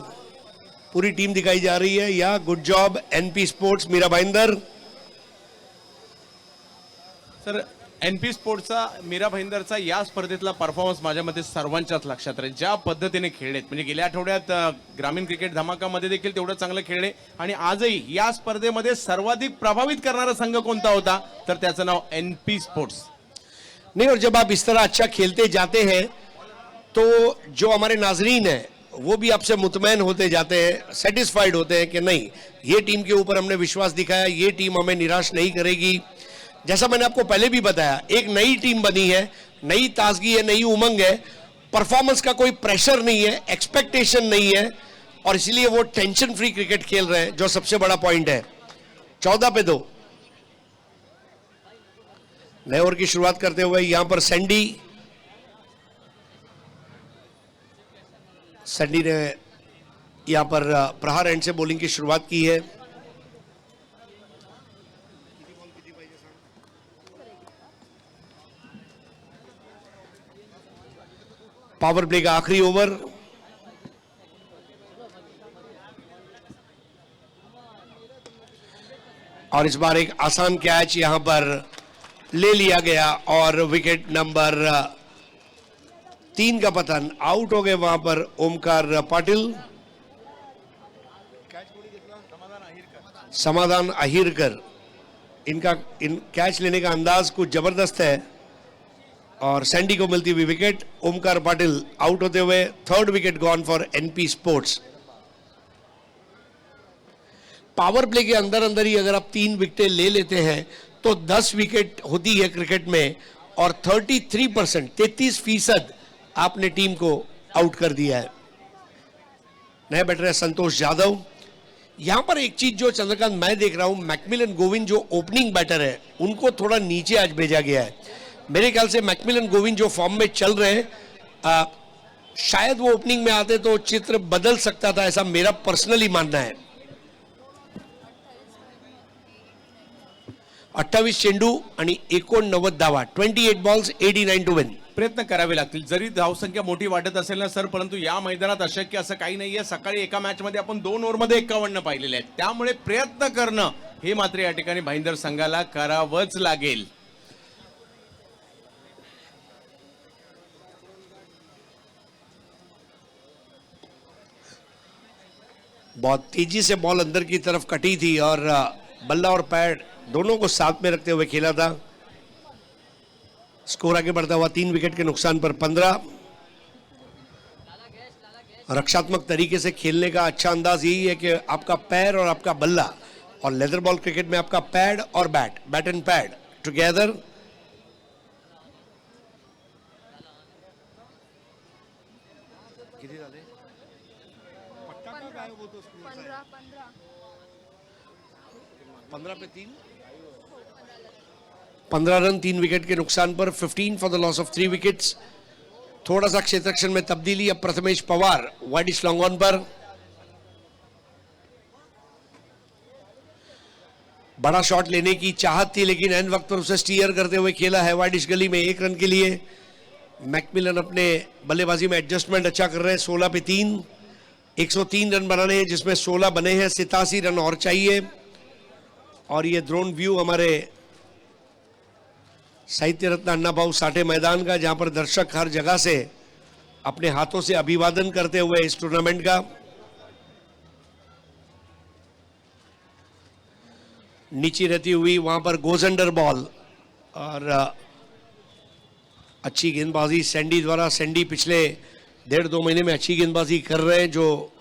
पूरी टीम दिखाई जा रही है। या good job NP sports Mira Bhayandar. Sir NP स्पोर्ट्सचा मीरा भाईंदरचा या स्पर्धेतला परफॉर्मन्स माझ्या मते सर्वांच्याच लक्षात राहील। ज्या पद्धतीने खेळलेत, म्हणजे गेल्या आठवड्यात ग्रामीण क्रिकेट धमाकामध्ये देखील तेवढं चांगलं खेळले आणि आजही या स्पर्धेमध्ये सर्वाधिक प्रभावित करणारा संघ कोणता होता, तर त्याचं नाव NP स्पोर्ट्स। नहीं, और जब आप इस तरह अच्छा खेलते जाते हैं तो जो हमारे नाजरीन हैं वो भी आपसे मुतमैन होते जाते हैं, सेटिस्फाइड होते हैं कि नहीं, ये टीम के ऊपर हमने विश्वास दिखाया, ये टीम हमें निराश नहीं करेगी। जैसा मैंने आपको पहले भी बताया, एक नई टीम बनी है, नई ताजगी है, नई उमंग है, परफॉर्मेंस का कोई प्रेशर नहीं है, एक्सपेक्टेशन नहीं है, और इसलिए वो टेंशन फ्री क्रिकेट खेल रहे हैं, जो सबसे बड़ा पॉइंट है। 14 पे 2 नए ओवर की शुरुआत करते हुए यहां पर सैंडी ने यहां पर प्रहार एंड से बॉलिंग की शुरुआत की है। पावर प्ले का आखिरी ओवर। और इस बार एक आसान कैच यहां पर ले लिया गया और विकेट नंबर 3 का पतन। आउट हो गए वहां पर ओमकार पाटिल, समाधान अहिरकर। इनका कैच लेने का अंदाज कुछ जबरदस्त है और सैंडी को मिलती हुई विकेट। ओमकार पाटिल आउट होते हुए 3rd wicket gone for NP sports. Power play के अंदर अंदर ही अगर आप 3 विकेटें ले लेते हैं तो 10 विकेट होती है क्रिकेट में, और 33% 33% आपने टीम को आउट कर दिया है। नए बैटर है संतोष यादव। यहां पर एक चीज जो चंद्रकांत मैं देख रहा हूं, मैकमिलन गोविंद जो ओपनिंग बैटर है उनको थोड़ा नीचे आज भेजा गया है। मेरे ख्याल से मैकमिलन गोविंद जो फॉर्म में चल रहे हैं, शायद वो ओपनिंग में आते तो चित्र बदल सकता था, ऐसा मेरा पर्सनली मानना है। 28 चेंडू आणि 89 धावा. 28 बॉल्स 89 टू विन. प्रयत्न करावे लागतील. जरी धावसंख्या मोठी वाटत असेल ना सर, परंतु या मैदानात अशक्य असं काही नाहीये. सकाळी एका मॅच मध्ये आपण 2 ओव्हरमध्ये 51 पाहिलेले आहेत. त्यामुळे प्रयत्न करणं हे मात्र या ठिकाणी भाईंदर संघाला करावंच लागेल. बहुत तेजी से बॉल अंदर की तरफ कटी थी और बल्ला और पैड दोनों को साथ में रखते हुए खेला था. स्कोर आगे बढ़ता हुआ 3 विकेट के नुकसान पर 15. रक्षात्मक तरीके से खेलने का अच्छा अंदाज यही है कि आपका पैर और आपका बल्ला, और लेदर बॉल क्रिकेट में आपका पैड और बैट एंड पैड टुगेदर. पे 15 रन 3 विकेट के नुकसान पर. 15 for the loss of 3 wickets. थोड़ा सा क्षेत्ररक्षण में तब्दीली. अब Prathamesh Pawar widish long on पर. बड़ा शॉट लेने की चाहत थी लेकिन एंड वक्त पर उसे स्टीयर करते हुए खेला है वाइडिश गली में 1 रन के लिए. मैकमिलन अपने बल्लेबाजी में एडजस्टमेंट अच्छा कर रहे हैं. 16 पे 3. 103 रन बनाने हैं जिसमें 16 बने हैं. 87 रन और चाहिए. और ये ड्रोन व्यू हमारे साहित्य रत्न अन्ना भाऊ साठे मैदान का, जहां पर दर्शक हर जगह से अपने हाथों से अभिवादन करते हुए इस टूर्नामेंट का. नीचे रहती हुई वहां पर गोज अंडर बॉल और अच्छी गेंदबाजी सैंडी द्वारा. सैंडी पिछले 1.5-2 महीने में अच्छी गेंदबाजी कर रहे हैं, जो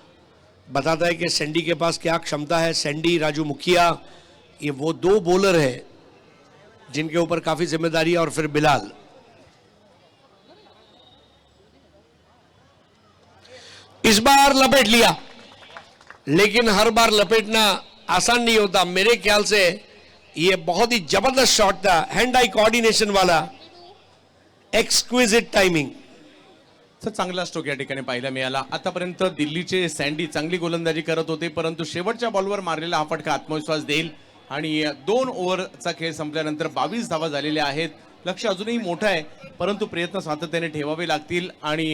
बताता है कि सैंडी के पास क्या क्षमता है. सैंडी, राजू मुखिया, ये वो 2 बॉलर हैं जिनके ऊपर काफी जिम्मेदारी है. और फिर बिलाल. इस बार लपेट लिया, लेकिन हर बार लपेटना आसान नहीं होता. मेरे ख्याल से ये बहुत ही जबरदस्त शॉट था. हैंड आई कोऑर्डिनेशन वाला, एक्सक्विजिट टाइमिंग. तर चांगला स्ट्रोक या ठिकाणी पाहायला मिळाला. आतापर्यंत दिल्लीचे सँडी चांगली गोलंदाजी करत होते, परंतु शेवटच्या बॉलवर मारलेला हा फटका आत्मविश्वास देईल. आणि 2 ओव्हरचा खेळ संपल्यानंतर 22 धावा झालेल्या आहेत. लक्ष अजूनही मोठं आहे, परंतु प्रयत्न सातत्याने ठेवावे लागतील. आणि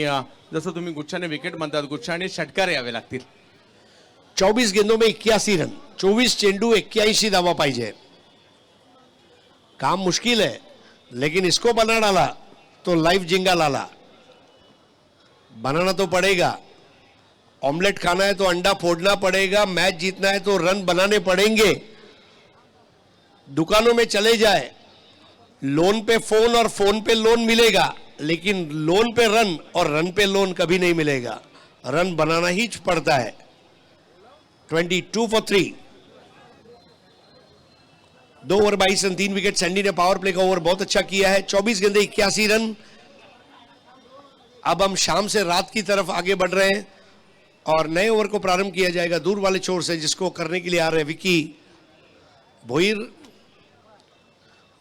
जसं तुम्ही गुच्छाने विकेट म्हणतात, गुच्छाने षटकार यावे लागतील. 24 गेंदों में 81 रन, 24 चेंडू 81 धावा पाहिजे. काम मुश्किल है, लेकिन इसको बना डाला तो लाइफ जिंगा लाला. बनाना तो पड़ेगा. ऑमलेट खाना है तो अंडा फोड़ना पड़ेगा. मैच जीतना है तो रन बनाने पड़ेंगे. दुकानों में चले जाए, लोन पे फोन और फोन पे लोन मिलेगा, लेकिन लोन पे रन और रन पे लोन कभी नहीं मिलेगा. रन बनाना ही पड़ता है. 22 for 3. 2 over 22 run 3 wicket. Sandy ने पावर प्ले का ओवर बहुत अच्छा किया है. 24 गेंदे 81 रन. अब हम शाम से रात की तरफ आगे बढ़ रहे हैं और नए ओवर को प्रारंभ किया जाएगा दूर वाले छोर से, जिसको करने के लिए आ रहे हैं विकी भोईर.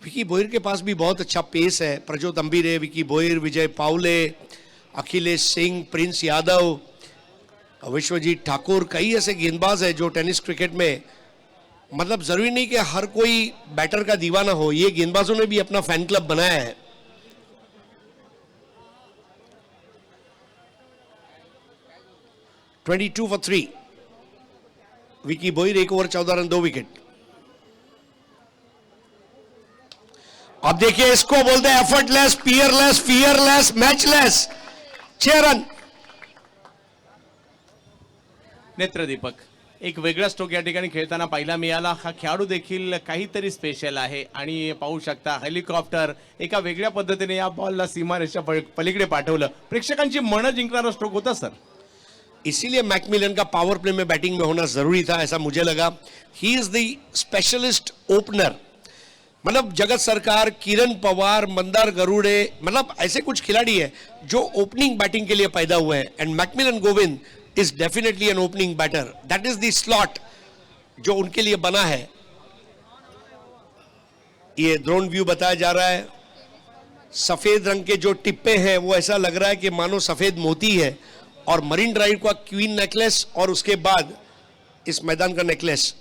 विकी भोईर के पास भी बहुत अच्छा पेस है. प्रजोत अंबीरे, विकी भोईर, विजय पाउले, अखिलेश सिंह, प्रिंस यादव, विश्वजीत ठाकुर, कई ऐसे गेंदबाज है जो टेनिस क्रिकेट में, मतलब जरूरी नहीं कि हर कोई बैटर का दीवाना हो. ये गेंदबाजों ने भी अपना फैन क्लब बनाया है. (22 for 3. Vicky Bhoir 1 over 14 run 2 wicket. अब देखिए, इसको बोलते हैं effortless, Peerless, fearless, matchless. 6 run. नेत्रदीपक, एक वेगळा स्ट्रोक या ठिकाणी खेळताना पाहायला मिळाला. हा खेळाडू देखील काहीतरी स्पेशल आहे आणि पाहू शकता हेलिकॉप्टर एका वेगळ्या पद्धतीने या बॉलला सीमारेषा पलीकडे पाठवलं. प्रेक्षकांची मनं जिंकणारा स्ट्रोक होता सर. इसीलिए मैकमिलन का पावर प्ले में बैटिंग में होना जरूरी था, ऐसा मुझे लगा. He is the specialist opener. मतलब जगत सरकार, किरण पवार, मंदार गरुड़े, मतलब ऐसे कुछ खिलाड़ी है जो ओपनिंग बैटिंग के लिए पैदा हुए हैं. And McMillan Govind is definitely an opening batter. That is the slot जो उनके लिए बना है. ये ड्रोन व्यू बताया जा रहा है. सफेद रंग के जो टिप्पे हैं वो ऐसा लग रहा है कि मानो सफेद मोती है, और मरीन ड्राइव का क्वीन नेकलेस, और उसके बाद इस मैदान का नेकलेस.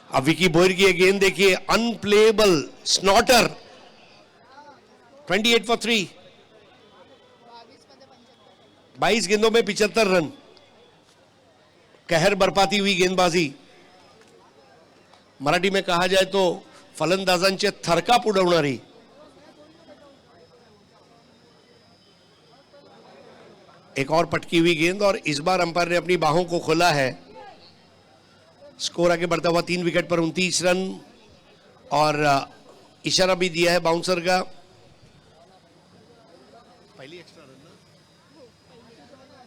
अब विकी बोयर की गेंद देखिए, अनप्लेएबल स्नॉटर, 28 फॉर 3, 22 गेंदों में 75 रन, कहर बरपाती हुई गेंदबाजी. मराठी में कहा जाए तो फलंदाजांचे थरकाप उडवणारी. एक और पटकी हुई गेंद और इस बार अंपायर ने अपनी बाहों को खोला है. स्कोर आगे बढ़ता हुआ 3 विकेट पर 29 रन और इशारा भी दिया है बाउंसर का. पहली एक्स्ट्रा रन,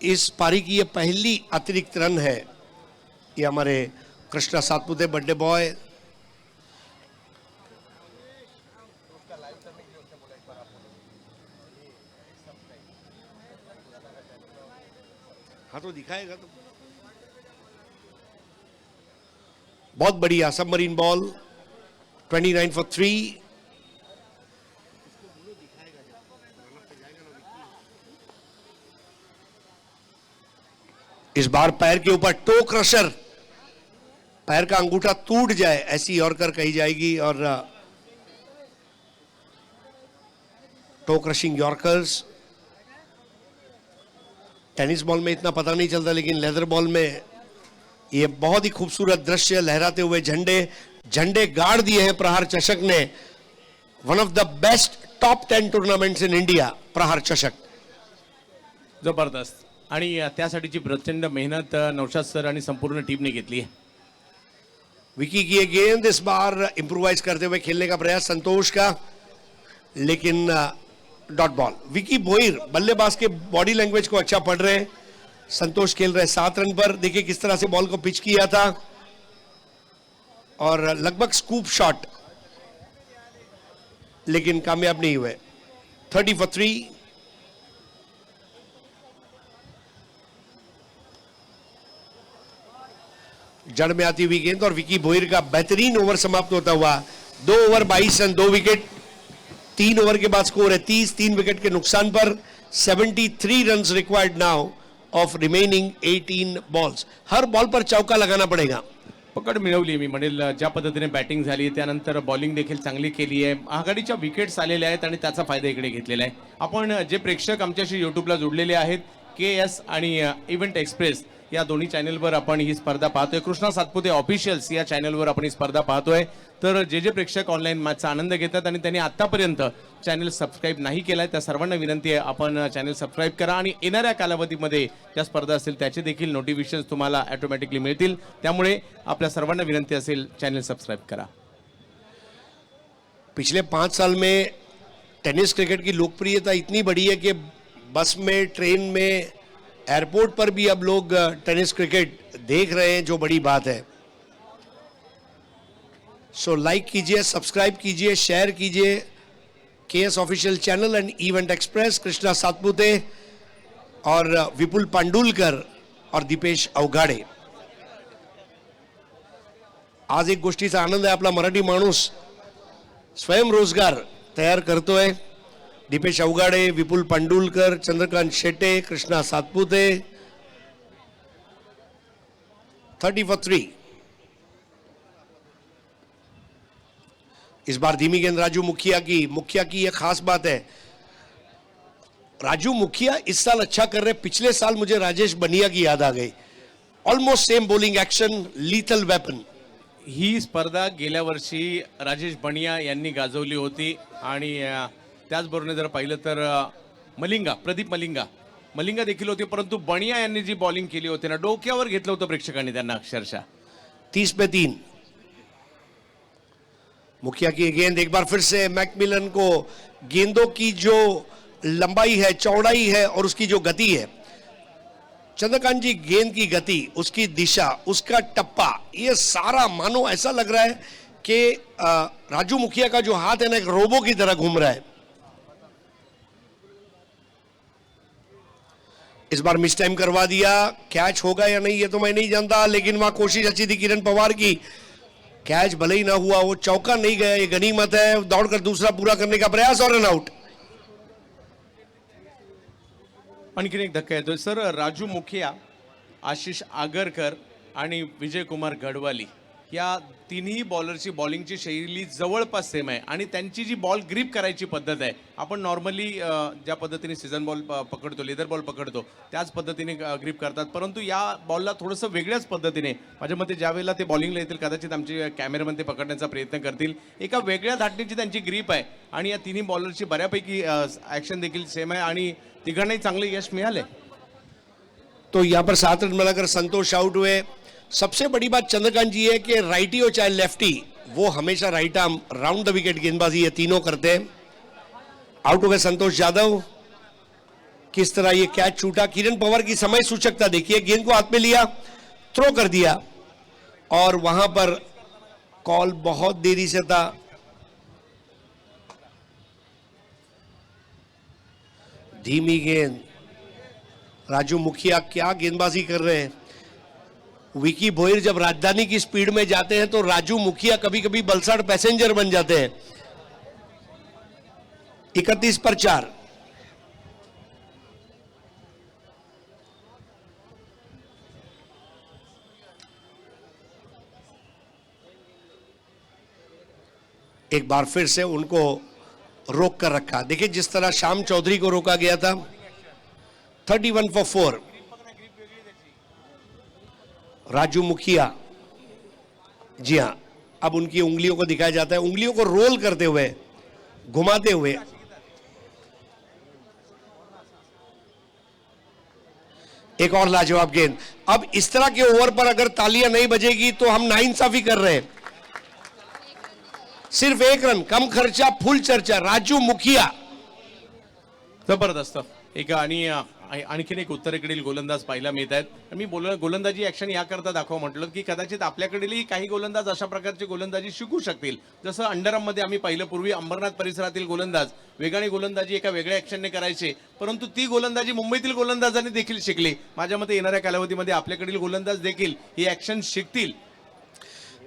इस पारी की ये पहली अतिरिक्त रन है. ये हमारे कृष्णा सातपुते बर्थडे बॉय. हाँ तो दिखाएगा तो. बहुत बढ़िया सबमरीन बॉल, 29 फॉर 3. इस बार पैर के ऊपर टो क्रशर, पैर का अंगूठा टूट जाए ऐसी यॉर्कर कही जाएगी. और toe crushing yorkers tennis ball में इतना पता नहीं चलता, लेकिन लेदर बॉल में ये बहुत ही खूबसूरत दृश्य. लहराते हुए झंडे गाड़ दिए हैं प्रहार चषक ने. One of the best top 10 tournaments in India, प्रहार चषक. जबरदस्त. आणि त्यासाठीची प्रचंड मेहनत नौशाद सर आणि संपूर्ण टीमने घेतली आहे. विकी की ये गेंद इस बार इंप्रोवाइज करते हुए खेलने का प्रयास संतोष का, लेकिन डॉट बॉल. विकी बोयर बल्लेबाज के बॉडी लैंग्वेज को अच्छा पढ़ रहे हैं. संतोष खेल रहे 7 रन पर. देखिए किस तरह से बॉल को पिच किया था और लगभग स्कूप शॉट, लेकिन कामयाब नहीं हुए. 30 फॉर 3. जड़ में आती हुई गेंद और विकी बोयर का बेहतरीन ओवर समाप्त होता हुआ. 2 ओवर 22 रन 2 विकेट. 3 ओवर के बाद स्कोर है 30, 3 विकेट के नुकसान पर. 73 run required now of remaining 18 balls. Her ball पर चौका लगाना पड़ेगा. पकड मिळवली मी म्हणेल. ज्या पद्धतीने बॅटिंग झाली त्यानंतर बॉलिंग देखील चांगली केली आहे. आघाडीच्या विकेट्स आलेल्या आहेत आणि त्याचा फायदा इकडे घेतलेला आहे. आपण जे प्रेक्षक आमच्याशी युट्यूबला जोडलेले आहेत, KS आणि इव्हेंट एक्सप्रेस या दोन्ही चॅनलवर आपण ही स्पर्धा पाहतोय. कृष्णा सातपुते ऑफिशियल्स या चॅनलवर आपण ही स्पर्धा पाहतोय. तर जे प्रेक्षक ऑनलाईन मॅचचा आनंद घेतात आणि त्यांनी आतापर्यंत चॅनल सबस्क्राईब नाही केलाय त्या सर्वांना विनंती आहे आपण चॅनल सबस्क्राईब करा आणि येणाऱ्या कालावधीमध्ये ज्या स्पर्धा असतील त्याचे देखील नोटिफिकेशन तुम्हाला ऑटोमॅटिकली मिळतील. त्यामुळे आपल्या सर्वांना विनंती असेल चॅनल सबस्क्राईब करा. पिछले 5 साल में टेनिस क्रिकेट की लोकप्रियता इतनी बढ़ी है कि बस में, ट्रेन में, एयरपोर्ट पर भी अब लोग टेनिस क्रिकेट देख रहे हैं, जो बड़ी बात है. सो लाइक कीजिए, सब्सक्राइब कीजिए, शेयर कीजिए KS official channel and event express. Krishna Satpute और विपुल पांडुलकर और दीपेश अवघाडे. आज एक गोष्टीचा आनंद आहे. आपला मराठी माणूस स्वयंरोजगार तयार करतोय. दीपेश अवघाडे, विपुल पांडुलकर, चंद्रकांत शेटे, कृष्णा सातपुते. 30 फॉर 3. इस बार धीमी गेंद राजू मुखिया की यह खास बात है. राजू मुखिया इस साल अच्छा कर रहे. पिछले साल मुझे राजेश बनिया की याद आ गई. Almost same bowling action, lethal weapon. ही स्पर्धा गेल्या वर्षी राजेश बनिया यांनी गाजवली होती आणि त्याचबरोबर जर पाहिलं तर प्रदीप मलिंगा देखील होते. परंतु बनिया यांनी जी बॉलिंग केली होती ना, डोक्यावर घेतलं होतं प्रेक्षकांनी त्यांना अक्षरशः. 30 पे 3. मुखिया की गेंद एक बार फिर से मैकमिलन को. गेंदों की जो लंबाई है, चौड़ाई है और उसकी जो गति है, चंद्रकांत जी गेंद की गति, उसकी दिशा, उसका टप्पा, ये सारा मानो ऐसा लग रहा है कि राजू मुखिया का जो हाथ है ना, एक रोबो की तरह घूम रहा है. इस बार मिस टाइम करवा दिया. कैच होगा या नहीं ये तो मैं नहीं जानता, लेकिन वहां कोशिश अच्छी थी किरण पवार की. कैच भले ही ना हुआ, वो चौका नहीं गया, ये गनीमत है. दौड़कर दूसरा पूरा करने का प्रयास और रन आउट. आणखीन एक धक्का येतोय सर. राजू मुखिया, आशिष आगरकर आणि विजय कुमार गडवाली या तिन्ही बॉलरची बॉलिंगची शैली जवळपास सेम आहे आणि त्यांची जी बॉल ग्रिप करायची पद्धत आहे, आपण नॉर्मली ज्या पद्धतीने सीझन बॉल पकडतो, लेदर बॉल पकडतो त्याच पद्धतीने ग्रिप करतात, परंतु या बॉलला थोडंसं वेगळ्याच पद्धतीने, माझ्या मते ज्यावेळेला ते बॉलिंगला येतील कदाचित आमचे कॅमेरामन ते पकडण्याचा प्रयत्न करतील, एका वेगळ्या धाटणीची त्यांची ग्रिप आहे आणि या तिन्ही बॉलरची बऱ्यापैकी ॲक्शन देखील सेम आहे आणि तिघांनाही चांगले यश मिळाले. तो यहाँ पर 7 रन बनाकर संतोष आउट हुए. सबसे बड़ी बात चंद्रकांत जी है कि राइटी हो चाहे लेफ्टी, वो हमेशा right arm round the wicket गेंदबाजी ये तीनों करते हैं. आउट हो गए संतोष यादव. किस तरह ये कैच छूटा, किरण पवार की समय सूचकता देखिए, गेंद को हाथ में लिया, थ्रो कर दिया और वहां पर कॉल बहुत देरी से था. धीमी गेंद, राजू मुखिया क्या गेंदबाजी कर रहे हैं. विकी भोईर जब राजधानी की स्पीड में जाते हैं तो राजू मुखिया कभी कभी बलसाड़ पैसेंजर बन जाते हैं. 31 पर 4. एक बार फिर से उनको रोक कर रखा. देखिए जिस तरह श्याम चौधरी को रोका गया था. 31 for 4. राजू मुखिया, जी हां, अब उनकी उंगलियों को दिखाया जाता है, उंगलियों को रोल करते हुए, घुमाते हुए. एक और लाजवाब गेंद. अब इस तरह के ओवर पर अगर तालियां नहीं बजेगी तो हम नाइंसाफी कर रहे हैं. सिर्फ 1 रन, कम खर्चा, फुल चर्चा. राजू मुखिया जबरदस्त एक आणि आणखीन एक उत्तरेकडील गोलंदाज पाहायला मिळत आहेत. मी गोलंदाजी ऍक्शन याकरता दाखवा म्हटलं की कदाचित आपल्याकडील काही गोलंदाज अशा प्रकारची गोलंदाजी शिकू शकतील. जसं अंडरआर्ममध्ये आम्ही पाहिलं पूर्वी अंबरनाथ परिसरातील गोलंदाज वेगाने गोलंदाजी एका वेगळ्या ऍक्शनने करायचे, परंतु ती गोलंदाजी मुंबईतील गोलंदाजांनी देखील शिकली. माझ्या मते येणाऱ्या कालावधीमध्ये आपल्याकडील गोलंदाज देखील ही ऍक्शन शिकतील.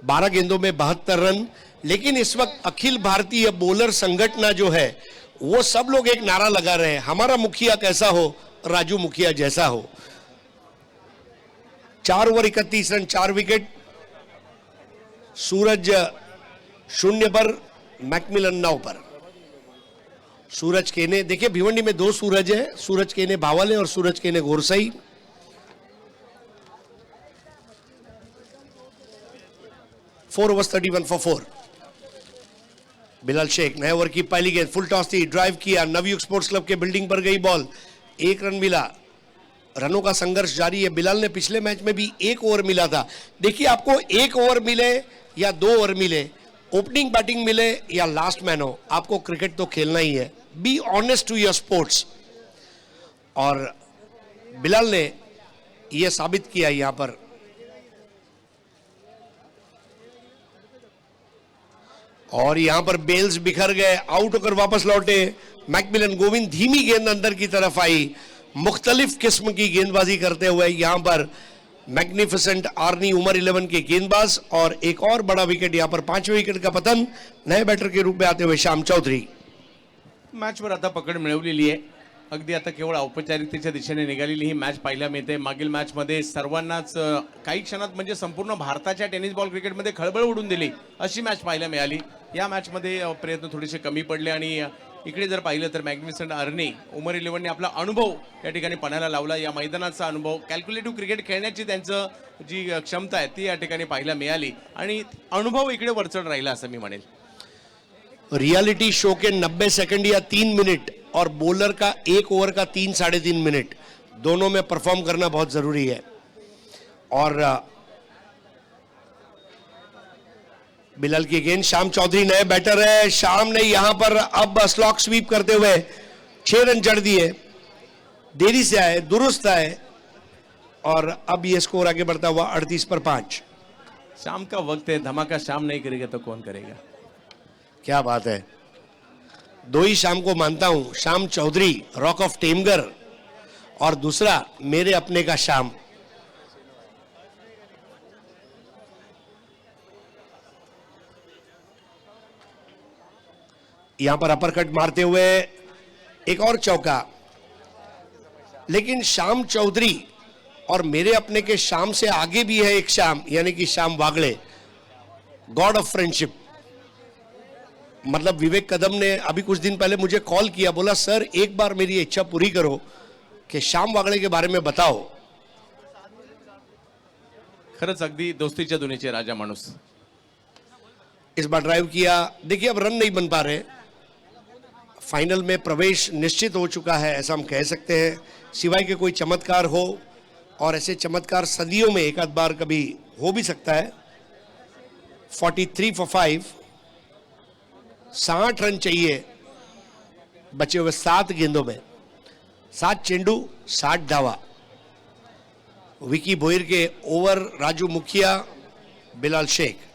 12 गेंदों में 72 रन. लेकिन इस वक्त अखिल भारतीय बॉलर संगठन जो है वो सब लोग एक नारा लगा रहे हैं, हमारा मुखिया कैसा हो, राजू मुखिया जैसा हो. 4 ओवर 31 रन, 4 विकेट. सूरज 0 पर, मैकमिलन 9 पर. सूरज केने, देखिए भिवंडी में 2 सूरज है, सूरज केने भावल है और सूरज केने Gorsai. Four over 31 for 4. Bilal Shaikh, नए ओवर की पहली गेंद, फुल टॉस थी, ड्राइव किया, नवयुग स्पोर्ट्स क्लब के बिल्डिंग पर गई बॉल. 1 रन मिला. रनों का संघर्ष जारी है. बिलाल ने पिछले मैच में भी 1 ओवर मिला था. देखिए आपको 1 ओवर मिले या 2 ओवर मिले, ओपनिंग बैटिंग मिले या लास्ट मैन हो, आपको क्रिकेट तो खेलना ही है. Be honest to your sports. और बिलाल ने यह साबित किया यहां पर. और यहां पर बेल्स बिखर गए, आउट होकर वापस लौटे. मैकमिलन, गोविंद, धीमी गेंद अंदर की तरफ आई. मुख्तलिफ किस्म की गेंदबाजी करते हुए यहां पर मैग्निफिसेंट आर्नी, उमर 11 के गेंदबाज. और एक और बड़ा विकेट यहां पर, 5वें विकेट का पतन, नए बैटर के रूप में आते हुए श्याम चौधरी. मॅचवर आता पकड मिळवलेली आहे. अगदी आता केवळ औपचारिकतेच्या दिशेने निघालेली ही मॅच पाहायला मिळते. मागील मॅचमध्ये सर्वांनाच काही क्षणात म्हणजे संपूर्ण भारताच्या टेनिस बॉल क्रिकेटमध्ये खळबळ उडून दिली अशी मॅच पाहायला मिळाली. या मॅचमध्ये प्रयत्न थोडेसे कमी पडले आणि इकडे जर पाहिलं तर मॅग्निफिसंट आर्नी, उमर 11ने आपला अनुभव या ठिकाणी पणाला लावला. या मैदानाचा अनुभव, कॅल्क्युलेटिव्ह क्रिकेट खेळण्याची त्यांचं जी क्षमता आहे ती या ठिकाणी पाहायला मिळाली आणि अनुभव इकडे वरचढ राहिला असं मी म्हणेल. रियलिटी शो के 90 सेकंड या 3 मिनट और बॉलर का 1 ओवर का 3-3.5 मिनट, दोनों में परफॉर्म करना बहुत जरूरी है. और बिलाल की गेंद, श्याम चौधरी नए बैटर है. श्याम ने यहां पर अब स्लॉक स्वीप करते हुए 6 रन जड़ दिए. देरी से आए, दुरुस्त आए और अब ये स्कोर आगे बढ़ता हुआ 38 पर 5. शाम का वक्त है, धमाका शाम नहीं करेगा तो कौन करेगा. क्या बात है. 2 ही शाम को मानता हूं, श्याम चौधरी रॉक ऑफ टेमगर और दूसरा मेरे अपने का शाम. यहां पर अपरकट मारते हुए एक और चौका. लेकिन श्याम चौधरी और मेरे अपने के शाम से आगे भी है एक शाम, यानी कि Shyam Wagle. God of friendship. मतलब विवेक कदम ने अभी कुछ दिन पहले मुझे कॉल किया, बोला सर एक बार मेरी इच्छा पूरी करो कि श्याम वागळे के बारे में बताओ। खरंच अगदी दोस्तीच्या दुनियेचे राजा माणूस। इस बार ड्राइव किया, देखिए अब रन नहीं बन पा रहे, फाइनल में प्रवेश निश्चित हो चुका है ऐसा हम कह सकते हैं, सिवाय के कोई चमत्कार हो, और ऐसे चमत्कार सदियों में एक आध बार कभी हो भी सकता है। 43 for 5, 60 रन चाहिए बचे हुए 7 गेंदों में, 7 चेंडू 60 धावा। विकी भोईर के ओवर, राजू मुखिया, बिलाल शेख।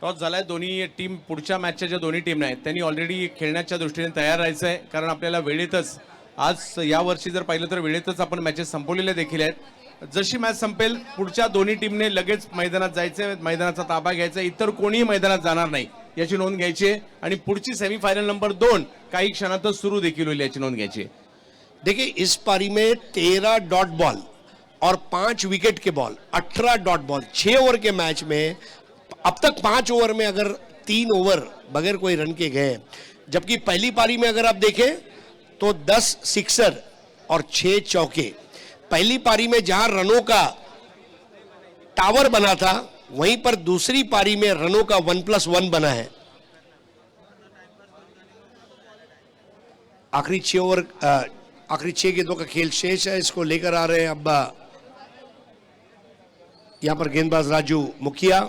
टॉस झालाय, दोन्ही टीम पुढच्या मॅचच्या ज्या दोन्ही टीम आहेत त्यांनी ऑलरेडी खेळण्याच्या दृष्टीने तयार राहायचं आहे, कारण आपल्याला वेळेतच आज या वर्षी जर पाहिलं तर वेळेतच आपण मॅचेस संपवलेले देखील आहेत। जशी मॅच संपेल पुढच्या दोन्ही टीमने लगेच मैदानात जायचंय, मैदानाचा ताबा घ्यायचा, इतर कोणीही मैदानात जाणार नाही याची नोंद घ्यायची आहे, आणि पुढची सेमीफायनल नंबर 2 काही क्षणातच सुरू देखील होईल याची नोंद घ्यायची आहे। देखिए इस पारी में 13 डॉट बॉल और 5 विकेट के बॉल, 18 डॉट बॉल। 6 ओवर के मैच में अब तक 5 ओवर में अगर 3 ओवर बगैर कोई रन के गए, जबकि पहली पारी में अगर आप देखें तो 10 सिक्सर और 6 चौके। पहली पारी में जहां रनों का टावर बना था, वहीं पर दूसरी पारी में रनों का 1+1 बना है। आखिरी 6 ओवर, आखिरी 6 गेंदों का खेल शेष है, इसको लेकर आ रहे हैं अब यहां पर गेंदबाज राजू मुखिया।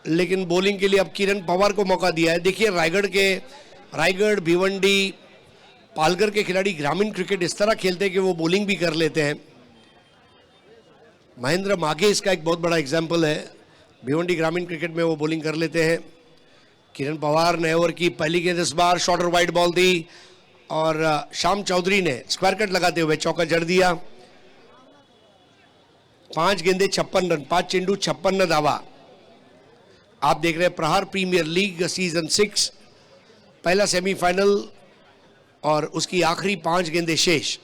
लेकिन बॉलिंग के लिए अब किरण पवार को मौका दिया है। देखिए रायगढ़, भिवंडी, पालघर के खिलाड़ी ग्रामीण क्रिकेट इस तरह खेलते हैं कि वो बॉलिंग भी कर लेते हैं। महेंद्र माघे इसका एक बहुत बड़ा एग्जाम्पल है, भिवंडी ग्रामीण क्रिकेट में वो बॉलिंग कर लेते हैं। किरण पवार ने ओवर की पहली गेंद इस बार शॉर्टर वाइड बॉल दी, और श्याम चौधरी ने स्क्वायर कट लगाते हुए चौका जड़ दिया। 5 गेंदे 56 रन, 5 चेंडू 56 धावा। आप देख रहे हैं प्रहार प्रीमियर लीग सीजन 6, पहला सेमीफाइनल और उसकी आखिरी 5 गेंदे शेष।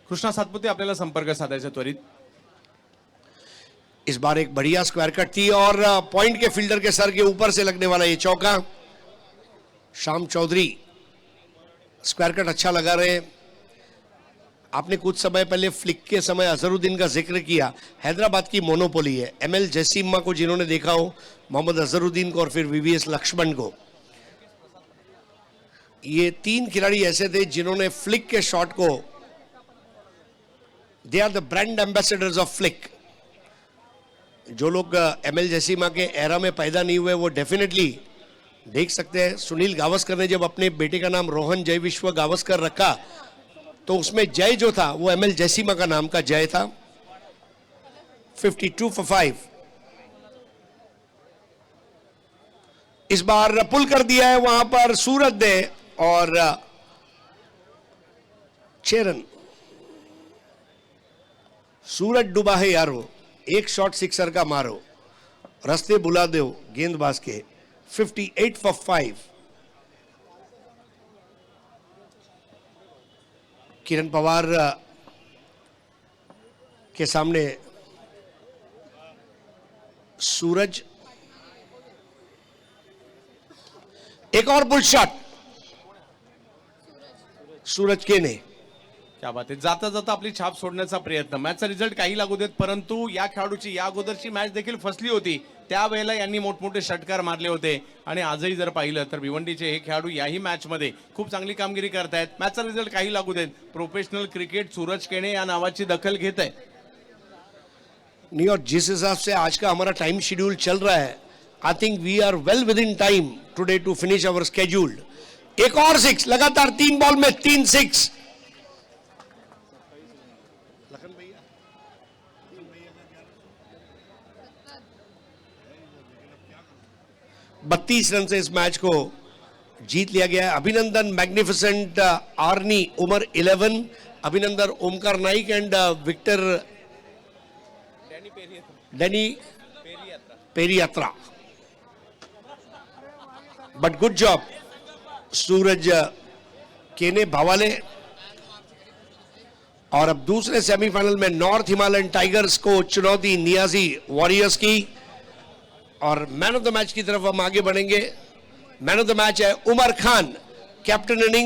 कृष्णा सातपुते आपल्याला संपर्क साधायचा त्वरित। इस बार एक बढ़िया स्क्वायर कट थी और पॉइंट के फील्डर के सर के ऊपर से लगने वाला ये चौका। श्याम चौधरी स्क्वायर कट अच्छा लगा रहे हैं। आपने कुछ समय पहले फ्लिक के समय अजहरुद्दीन का जिक्र किया, हैदराबाद की मोनोपोली है। एमएल जसीमा को जिन्होंने देखा हो, मोहम्मद अजहरुद्दीन को और फिर वीवीएस लक्ष्मण को, ये 3 खिलाड़ी ऐसे थे जिन्होंने फ्लिक के शॉट को, they are the brand ambassadors of flick. जो लोग एमएल जसीमा के एरा में पैदा नहीं हुए वो डेफिनेटली देख सकते हैं। सुनील गावस्कर ने जब अपने बेटे का नाम रोहन जय विश्व गावस्कर रखा तो उसमें जय जो था वो एमएल जसीमा का नाम का जय था। 52 for 5। इस बार पुल कर दिया है वहां पर सूरज ने, और 6 रन। सूरज डूबा है यारो, एक शॉट सिक्सर का मारो, रास्ते बुला दो गेंदबाज के। 58 for 5। किरण पवार के सामने सूरज, एक और बुल शॉट सूरज के ने। क्या बात आहे, जाता जाता आपली छाप सोडण्याचा प्रयत्न। मॅचचा रिझल्ट काही लागू देत, परंतु या खेळाडूची या अगोदरची मॅच देखील फसली होती, त्यावेळेला यांनी मोठमोठे षटकार मारले होते, आणि आजही जर पाहिलं तर भिवंडीचे हे खेळाडू याही मॅच मध्ये खूप चांगली कामगिरी करतायत। मॅचचा रिझल्ट काही लागू देत, प्रोफेशनल क्रिकेट सूरज केणे या नावाची दखल घेत आहे। नहीं, और जिस हिसाब से आज का हमारा टाइम शेड्यूल चल रहा है, I think we are well with in time today to finish our scheduled. एक और 6, लगातार 3 बॉल में 3 6। 32 रन से इस मैच को जीत लिया गया है। अभिनंदन magnificent Arnie Umar 11, Abhinandan Omkar Naik and Victor Danny पेरियात्रा। बट गुड जॉब सूरज केने भावाले। और अब दूसरे सेमीफाइनल में नॉर्थ हिमालयन टाइगर्स को चुनौती नियाजी वॉरियर्स की। और मैन ऑफ द मैच की तरफ हम आगे बढ़ेंगे। मैन ऑफ द मैच है उमर खान, कैप्टन इनिंग